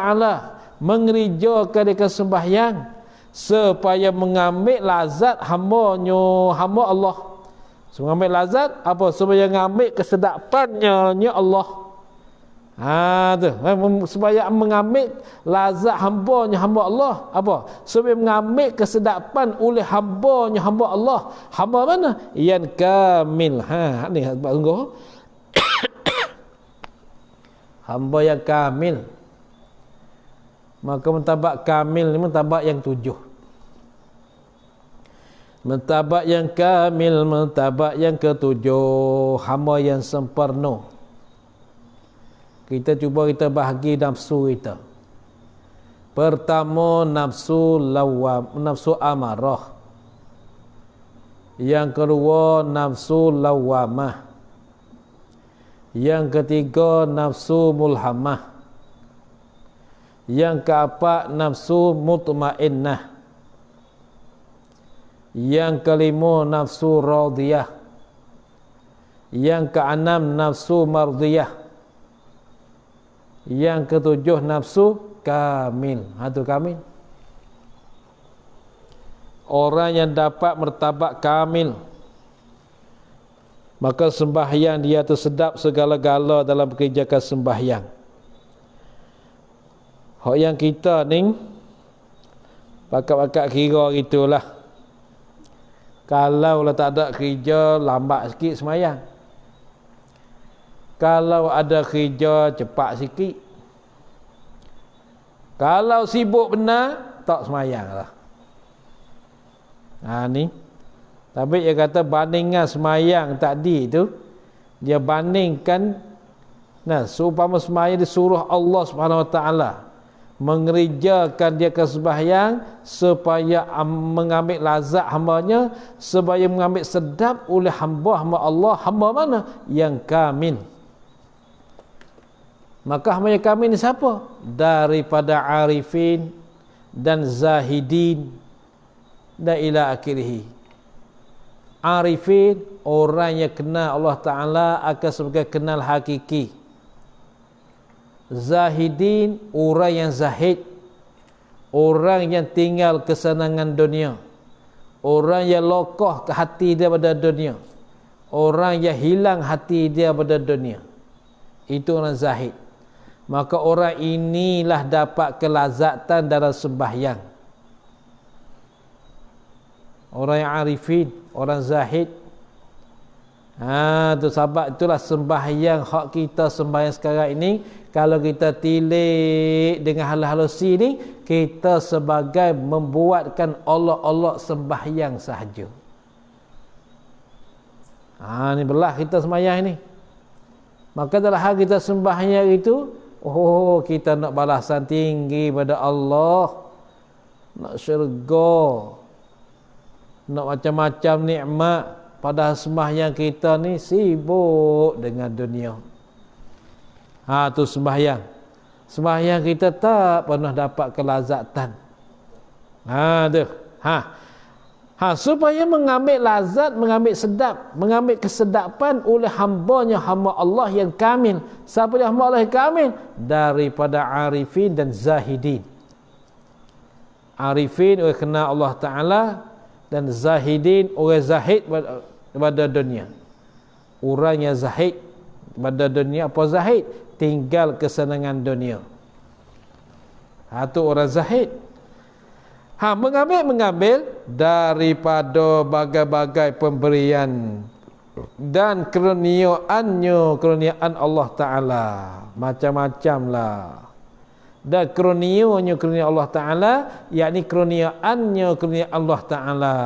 mengerjakan dekat sembahyang supaya mengambil lazat hamba Allah. Mengambil lazat apa? Supaya mengambil kesedapannya Allah. Tu. Supaya mengambil lazat hamba Allah. Apa? Supaya mengambil kesedapan oleh hamba Allah. Hamba mana? Yang kamil. Ni tunggu. Hamba yang kamil. Maka mentabak kamil ni mentabak yang 7. Mentabak yang kamil, mentabak yang ke-7, hamba yang sempurna. Kita cuba kita bahagi nafsu kita. Pertama, nafsu amarah. Yang kedua, nafsu lawamah. Yang ketiga, nafsu mulhamah. Yang keempat, nafsu mutmainnah. Yang kelima, nafsu radiyah. Yang keenam nafsu mardiyah. Yang ketujuh nafsu kamil. Tu kamil. Orang yang dapat martabat kamil, maka sembahyang dia tu sedap segala-gala dalam kerjakan sembahyang. Hak yang kita ni pakat-pakat kira gitulah. Kalau lah tak ada kerja, lambat sikit sembahyang. Kalau ada kerja, cepat sikit. Kalau sibuk benar, tak sembahyang lah. Ni. Tapi dia kata bandingan semayang tadi tu, dia bandingkan, seumpama semayang disuruh Allah Subhanahu Wa Taala mengerjakan dia ke sembahyang supaya mengambil lazat hambanya, supaya mengambil sedap oleh hamba Allah. Hamba mana? Yang kamil. Maka hamba yang kamil ni siapa? Daripada arifin dan zahidin dan ila akhirih. Arifin, orang yang kenal Allah Ta'ala akan sebagai kenal hakiki. Zahidin, orang yang zahid, orang yang tinggal kesenangan dunia, orang yang lokoh ke hati dia pada dunia, orang yang hilang hati dia pada dunia. Itu orang zahid. Maka orang inilah dapat kelazatan dalam sembahyang. Orang yang arifin, orang zahid. Tu sebab itulah sembahyang hak kita sembahyang sekarang ini, kalau kita tilik dengan halusi ni, kita sebagai membuatkan Allah sembahyang sahaja. Ni belah kita sembahyang ni. Maka dalam hal kita sembahyang itu, kita nak balasan tinggi pada Allah, nak syurga, nak macam-macam nikmat. Padahal sembahyang kita ni sibuk dengan dunia. Tu sembahyang. Sembahyang kita tak pernah dapat kelazatan. Supaya mengambil lazat, mengambil sedap, mengambil kesedapan oleh hamba Allah yang kamil. Siapa yang hamba Allah yang kamil? Daripada arifin dan zahidin. Arifin orang kenal Allah Ta'ala, dan zahidin orang zahid pada dunia. Orang yang zahid pada dunia, apa zahid? Tinggal kesenangan dunia. Tu orang zahid. Mengambil daripada bagai-bagai pemberian dan kurniaan Allah Ta'ala. Macam-macam lah. Dan kurniaan Allah Ta'ala, yakni kurniaan Allah Ta'ala.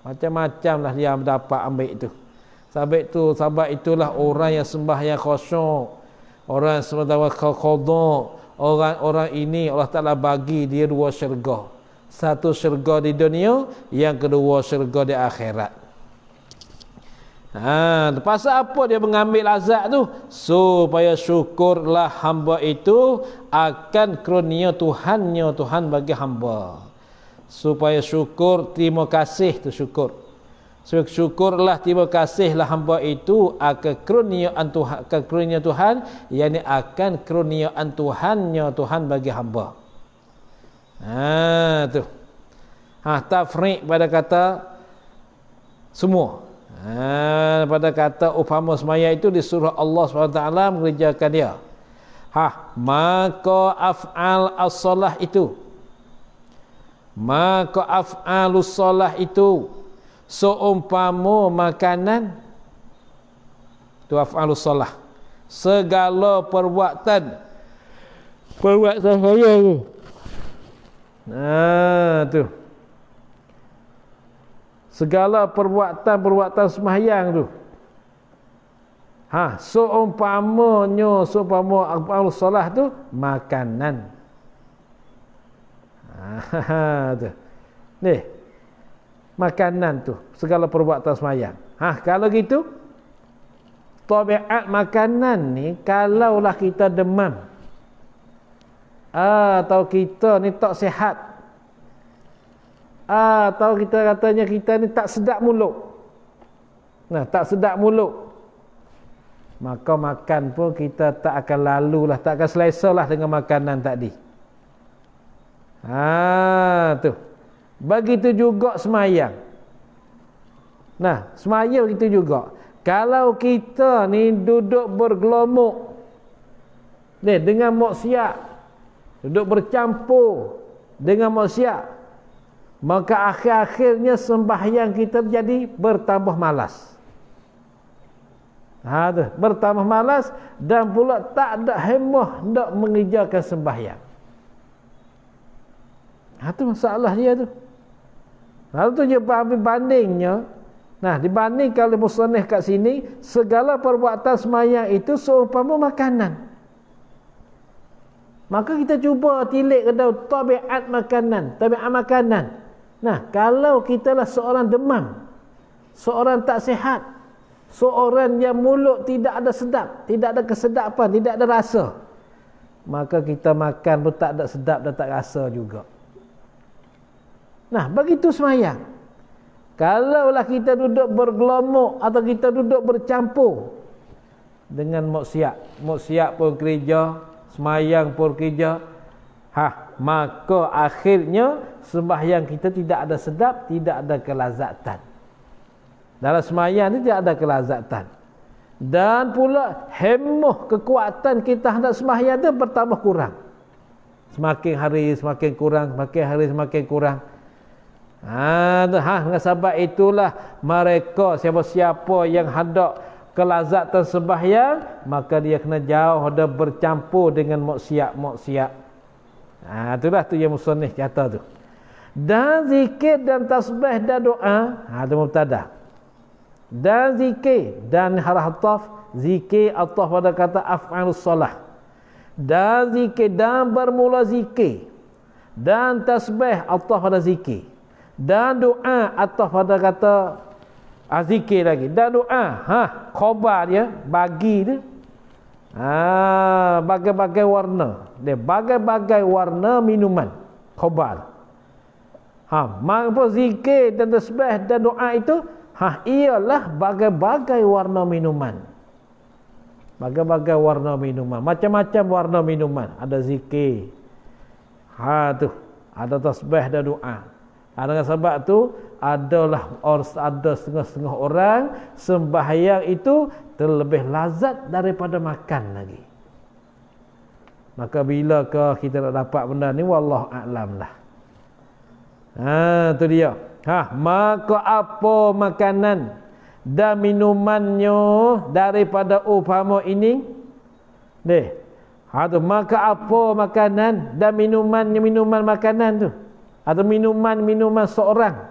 Macam-macam lah dia dapat ambil itu. Sebab itulah orang yang sembahyang khusyuk, orang yang sembahyang qada, orang ini Allah Ta'ala bagi dia dua syurga. Satu syurga di dunia, yang kedua syurga di akhirat. Pasal apa dia mengambil azab tu? Supaya syukurlah hamba itu akan kurnia Tuhan bagi hamba. Supaya syukur, terima kasih tu syukur. Syukurlah, terima kasihlah hamba itu akan kurnia Tuhan, yakni akan kurniaan Tuhan bagi hamba. Tafriq pada kata semua. Pada kata upama semaya itu disuruh Allah SWT mengerjakan dia. Maka af'al as-salah itu, maka af'alus salah itu seumpama makanan. Tu af'alus salah, segala perbuatan saya tu. Tu segala perbuatan sembahyang tu. Seumpama af'alus salah tu makanan. Tu. Ni makanan tu, segala perbuatan sembahyang. Kalau gitu, tabiat makanan ni, kalaulah kita demam, atau kita ni tak sihat, atau kita katanya kita ni tak sedap mulut. Tak sedap mulut. maka makan pun kita tak akan lalu lah, tak akan selesa lah dengan makanan tadi. Tu. Begitu juga semayang. Nah, semayang begitu juga. Kalau kita ni duduk bergelomuk ni dengan maksiat, duduk bercampur dengan maksiat, maka akhir-akhirnya sembahyang kita jadi bertambah malas. Tu, bertambah malas dan pula tak ada hemah nak mengerjakan sembahyang. Itu masalah dia tu. Lalu tu je bandingnya. Nah, dibandingkan oleh musannif kat sini, segala perbuatan sembahyang itu seumpama makanan. Maka kita cuba tilik ke dalam tabiat makanan. Nah, kalau kita lah seorang demam, seorang tak sihat, seorang yang mulut tidak ada sedap, tidak ada kesedapan, tidak ada rasa, maka kita makan pun tak ada sedap dan tak rasa juga. Nah, begitu semayang. Kalaulah kita duduk bergelomuk atau kita duduk bercampur dengan maksiat pun kerja, semayang pun kerja, maka akhirnya sembahyang kita tidak ada sedap, tidak ada kelazatan. Dalam semayang ni tidak ada kelazatan. Dan pula hemah kekuatan kita hendak sembahyang tu bertambah kurang. Semakin hari semakin kurang, semakin hari semakin kurang. Dengan sebab itulah mereka siapa-siapa yang hendak kelazatan sembahyang, maka dia kena jauh dan bercampur dengan maksiat. Itulah tu yang musannif kata tu. Dan zikir dan tasbih dan doa, itu mubtada. Dan zikir dan haraf zikir atau pada kata af'alus solah. Dan zikir dan bermula zikir. Dan tasbih atau pada zikir. Dan doa atau pada kata zikir lagi. Dan doa, khabar dia, bagi dia. Bagai-bagai warna. Dia bagai-bagai warna minuman. Khabar. Maka zikir dan tasbih dan doa itu ialah bagai-bagai warna minuman. Bagai-bagai warna minuman. Macam-macam warna minuman. Ada zikir. Tu. Ada tasbih dan doa. Dengan sebab tu ada setengah-setengah orang sembahyang itu terlebih lazat daripada makan lagi. Maka bilakah kita nak dapat benda ni, wallahu a'lam lah. Tu dia. Maka apa makanan dan minumannya daripada upama ini? Maka apa makanan dan minuman makanan tu? Atau minuman seorang.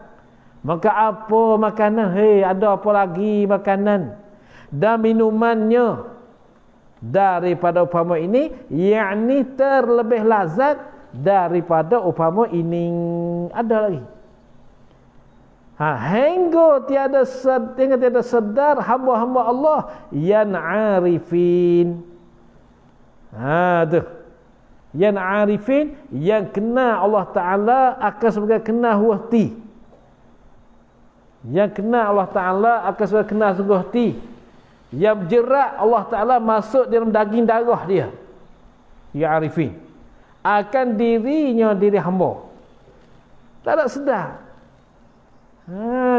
Maka apa makanan? Ada apa lagi makanan dan minumannya daripada upama ini, yakni terlebih lazat daripada upama ini. Ada lagi. Hingga tiada sedar hamba-hamba Allah yang arifin. Tu. Yang arifin, yang kenal Allah Ta'ala akan sebagai kenal hati. Yang kenal Allah Ta'ala akan sebagai kenal sungguh hati. Yang berjerak Allah Ta'ala masuk dalam daging darah dia. Ya arifin. Akan dirinya diri hamba. Tak ada sedar.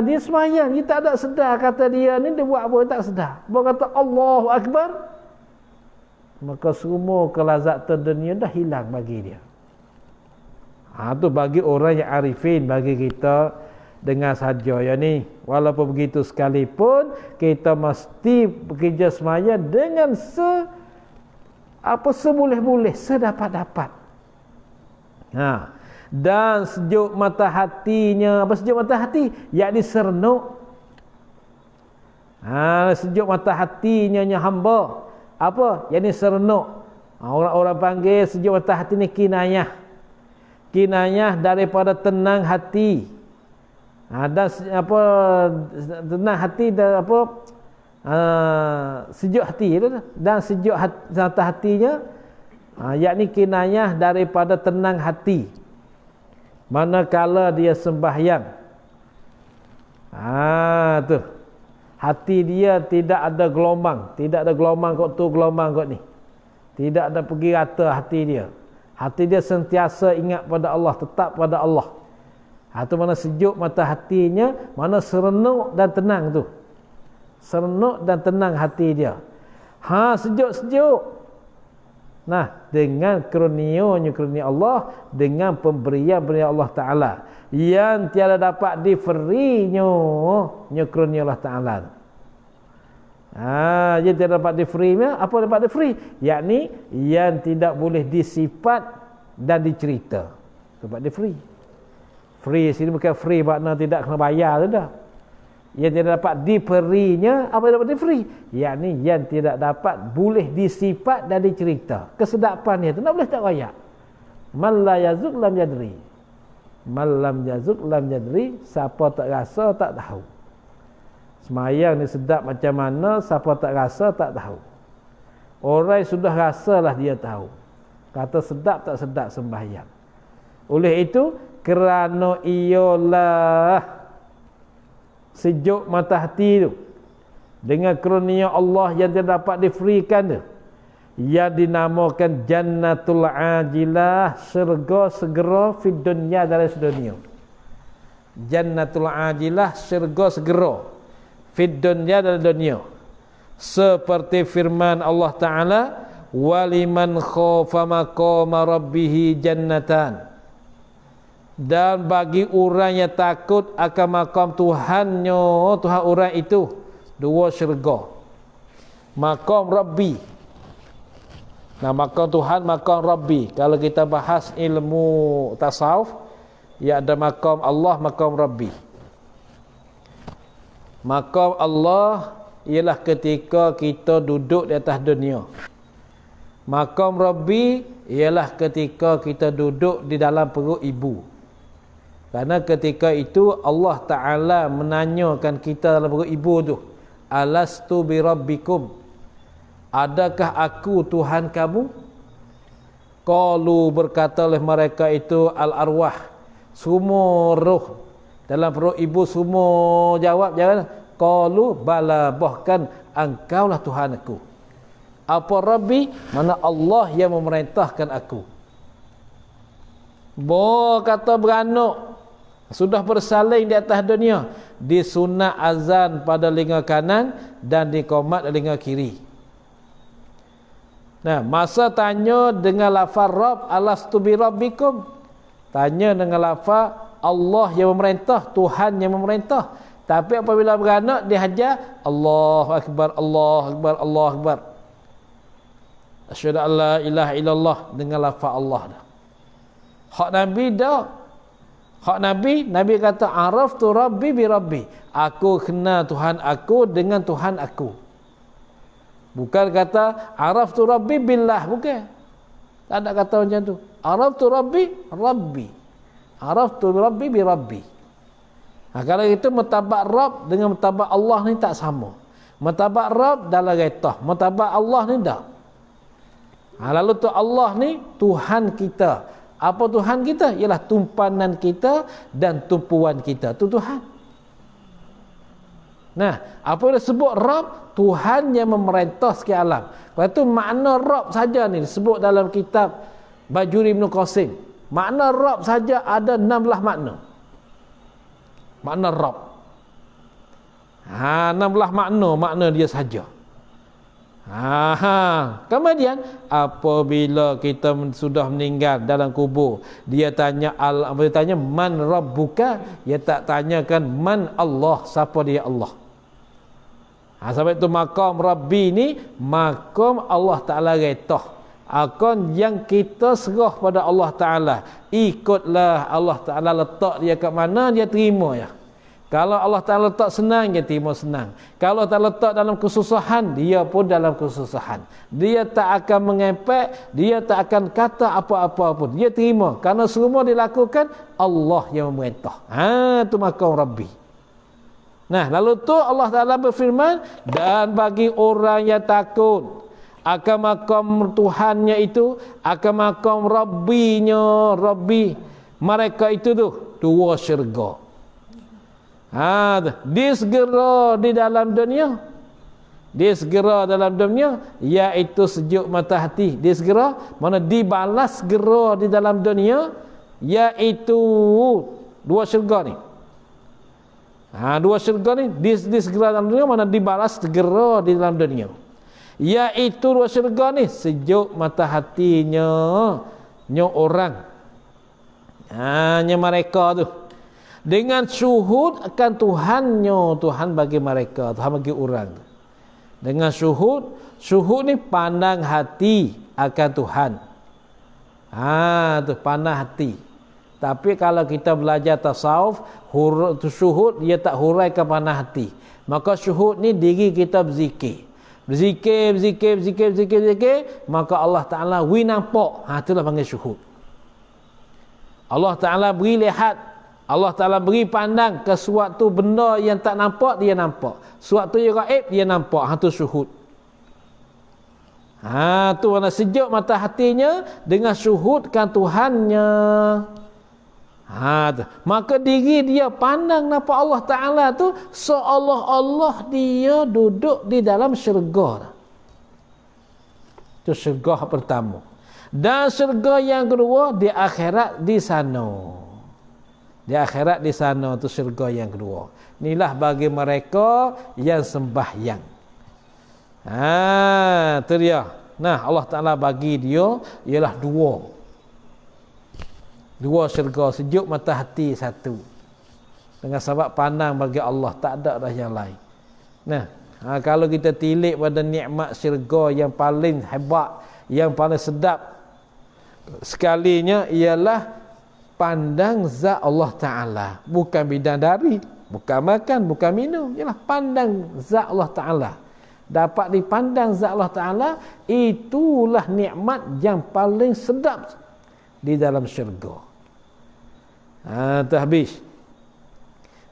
Dia semayang, dia tak ada sedar. Kata dia ni, dia buat apa, tak sedar. Dia kata Allahu Akbar, maka semua kelazatan dunia dah hilang bagi dia. Tu bagi orang yang arifin. Bagi kita dengar saja ya ni, walaupun begitu sekalipun kita mesti bekerja semaya dengan seboleh-boleh, sedapat-dapat. Dan sejuk mata hatinya. Apa sejuk mata hati? Yakni serenuk. Sejuk mata hatinya hamba. Apa? Yakni serenuk. Orang-orang panggil sejuk mata hati ni kinayah. Kinayah daripada tenang hati. Dan tenang hati dan sejuk hati itu. Dan sejuk mata hatinya yakni kinayah daripada tenang hati manakala dia sembahyang. Tu. Hati dia tidak ada gelombang. Tidak ada gelombang kot tu, gelombang kot ni. Tidak ada pergi rata hati dia. Hati dia sentiasa ingat pada Allah, tetap pada Allah. Itu mana sejuk mata hatinya, mana serenuk dan tenang tu. Serenuk dan tenang hati dia. Sejuk-sejuk. Nah, dengan kurnia Allah, dengan pemberian Allah Ta'ala yang tiada dapat diferinya kurnia Allah Ta'ala. Dia tidak dapat diferinya. Apa dapat diferi? Yakni yang tidak boleh disifat dan dicerita. Dapat diferi. Free sini bukan free makna tidak kena bayar tu dah. Yang tidak dapat diberinya, apa yang dapat diberi? Yakni yang tidak dapat boleh disifat dan dicerita. Kesedapan dia tu tak boleh tak royak. Man la yazuk lam yadri. Man lam yazuk lam yadri, siapa tak rasa tak tahu. Semayang ni sedap macam mana, siapa tak rasa tak tahu. Orang sudah rasalah dia tahu. Kata sedap tak sedap sembahyang. Oleh itu, kerana ialah sejuk mata hati tu dengan kurnia Allah yang tidak dapat diferikan tu, yang dinamakan jannatul ajilah, syurga segera fid dunya, dalam dunia. Jannatul ajilah, syurga segera fid dunya, dalam dunia. Seperti firman Allah Ta'ala, waliman khafa maqama rabbih jannatan. Dan bagi orang yang takut akan makam Tuhannya, Tuhan orang itu, dua syurga. Makam Rabbi. Nah, makam Tuhan, makam Rabbi. Kalau kita bahas ilmu tasawuf, ya ada makam Allah, makam Rabbi. Makam Allah ialah ketika kita duduk di atas dunia. Makam Rabbi ialah ketika kita duduk di dalam perut ibu. Karena ketika itu Allah Ta'ala menanyakan kita dalam perut ibu tu, alastu bi rabbikum, adakah aku Tuhan kamu? Qalu, berkata oleh mereka itu, al arwah, semua roh dalam perut ibu semua jawab, jangan. Qalu bala, bahkan engkaulah Tuhan aku. Apa Rabbi? Mana Allah yang memerintahkan aku. Kata beranak, sudah bersaling di atas dunia, disunat azan pada telinga kanan dan diqamat telinga kiri. Nah, masa tanya dengan lafaz Rabb, alastu bi rabbikum, tanya dengan lafaz Allah yang memerintah, Tuhan yang memerintah. Tapi apabila beranak dihajar Allahu akbar, Allahu akbar, Allahu akbar, asyhadu an la ilaha illallah, dengan lafaz Allah dah. Hak Nabi dah. Hak Nabi, Nabi kata araftu rabbi bi rabbi, aku kenal Tuhan aku dengan Tuhan aku. Bukan kata araftu rabbi billah, bukan. Tak ada kata macam tu. Araftu rabbi rabbi, araftu rabbi bi rabbi. Kalau itu mertabak Rabb dengan mertabak Allah ni tak sama. Mertabak Rabb dalam gaitah, mertabak Allah ni tak. Lalu tu Allah ni Tuhan kita. Apa Tuhan kita? Ialah tumpanan kita dan tumpuan kita. Itu Tuhan. Nah, apa yang disebut Rabb? Tuhan yang memerintah sekian alam. Lepas tu makna Rabb saja ni disebut dalam kitab Bajuri Ibn Qasim. Makna Rabb saja ada 16 makna. Makna Rabb. 16 makna dia saja. Kemudian apabila kita sudah meninggal dalam kubur, dia tanya man rabbuka, dia tak tanyakan man Allah, siapa dia Allah. Sampai itu makam Rabbi ni makam Allah Ta'ala retah. Akan yang kita serah pada Allah Ta'ala, ikutlah Allah Ta'ala letak dia kat mana, dia terima ya. Kalau Allah Ta'ala letak senang, dia terima senang. Kalau Allah Ta'ala letak dalam kesusahan, dia pun dalam kesusahan. Dia tak akan mengepek, dia tak akan kata apa-apa pun. Dia terima. Kerana semua dilakukan, Allah yang memerintah. Itu makam Rabbi. Nah, lalu tu Allah Ta'ala berfirman, dan bagi orang yang takut akan makam Tuhannya itu, akan makam Rabbinya, Rabbi, mereka itu tu, dua syurga. Disegera di dalam dunia. Disegera dalam dunia iaitu sejuk mata hati. Disegera mana dibalas segera di dalam dunia iaitu dua syurga ni. Dua syurga ni disegera dalam dunia mana dibalas segera di dalam dunia. Iaitu dua syurga ni sejuk mata hatinya orang. Hanya mereka tu. Dengan syuhud akan Tuhannya, Tuhan bagi mereka, Tuhan bagi orang. Dengan syuhud ni pandang hati akan Tuhan. Tu pandang hati. Tapi kalau kita belajar tasawuf, syuhud dia tak huraikan pandang hati. Maka syuhud ni diri kita berzikir. Berzikir, maka Allah Ta'ala nampak. Itulah panggil syuhud. Allah Ta'ala beri lihat, Allah Ta'ala beri pandang ke suatu benda yang tak nampak, dia nampak. Suatu yang gaib, dia nampak. Itu syuhud. Tu mana sejuk mata hatinya dengan syuhudkan Tuhannya. Maka diri dia pandang nampak Allah Ta'ala tu seolah-olah dia duduk di dalam syurga. Itu syurga pertama. Dan syurga yang kedua di akhirat di sana. Di akhirat di sana tu syurga yang kedua. Inilah bagi mereka yang sembahyang. Tu dia. Nah, Allah Ta'ala bagi dia ialah dua syurga, sejuk mata hati satu. Dengan sebab pandang bagi Allah, tak ada dah yang lain. Nah, kalau kita tilik pada nikmat syurga yang paling hebat, yang paling sedap sekalinya ialah pandang zat Allah Ta'ala. Bukan bidadari, bukan makan, bukan minum. Ialah pandang zat Allah Ta'ala. Dapat dipandang zat Allah Ta'ala, itulah nikmat yang paling sedap di dalam syurga. Habis.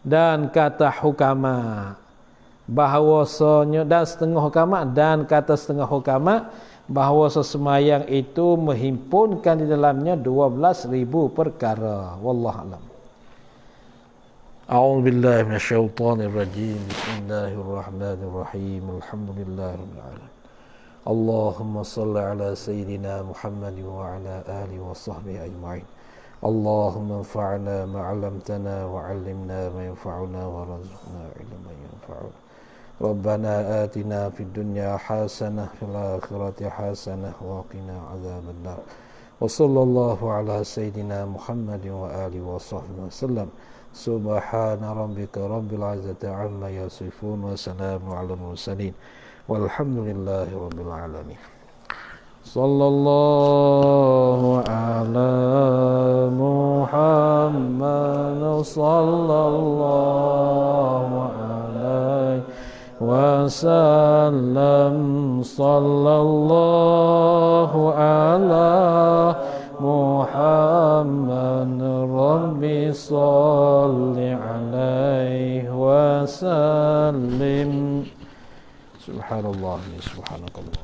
Dan kata hukama bahawasanya, dan setengah hukama, dan kata setengah hukama bahawa sesemayang itu menghimpunkan di dalamnya 12,000 perkara. Wallahu a'lam. A'udzu billahi minasyaitonir rajim. Bismillahirrahmanirrahim. Alhamdulillahirabbil alamin. Allahumma shalli ala sayyidina Muhammad wa ala alihi wa sahbihi ajma'in. Allahumma anfa'na ma 'allamtana wa 'allimna ma yanfa'una wa rzuqna 'ilman yanfa'una. Rabbana atina fid dunya hasanah fil akhirati hasanah wa qina adzabannar. Wa sallallahu ala sayyidina Muhammad wa alihi wa sahbihi wasallam. Subhana rabbika rabbil izzati amma yasifun wa salamun alal mursalin walhamdulillahi rabbil alamin. Sallallahu ala Muhammad sallallahu alaihi wasallam. Sallallahu ala Muhammad Rabbi salli alaihi wasallim. Subhanallah, subhanakallah.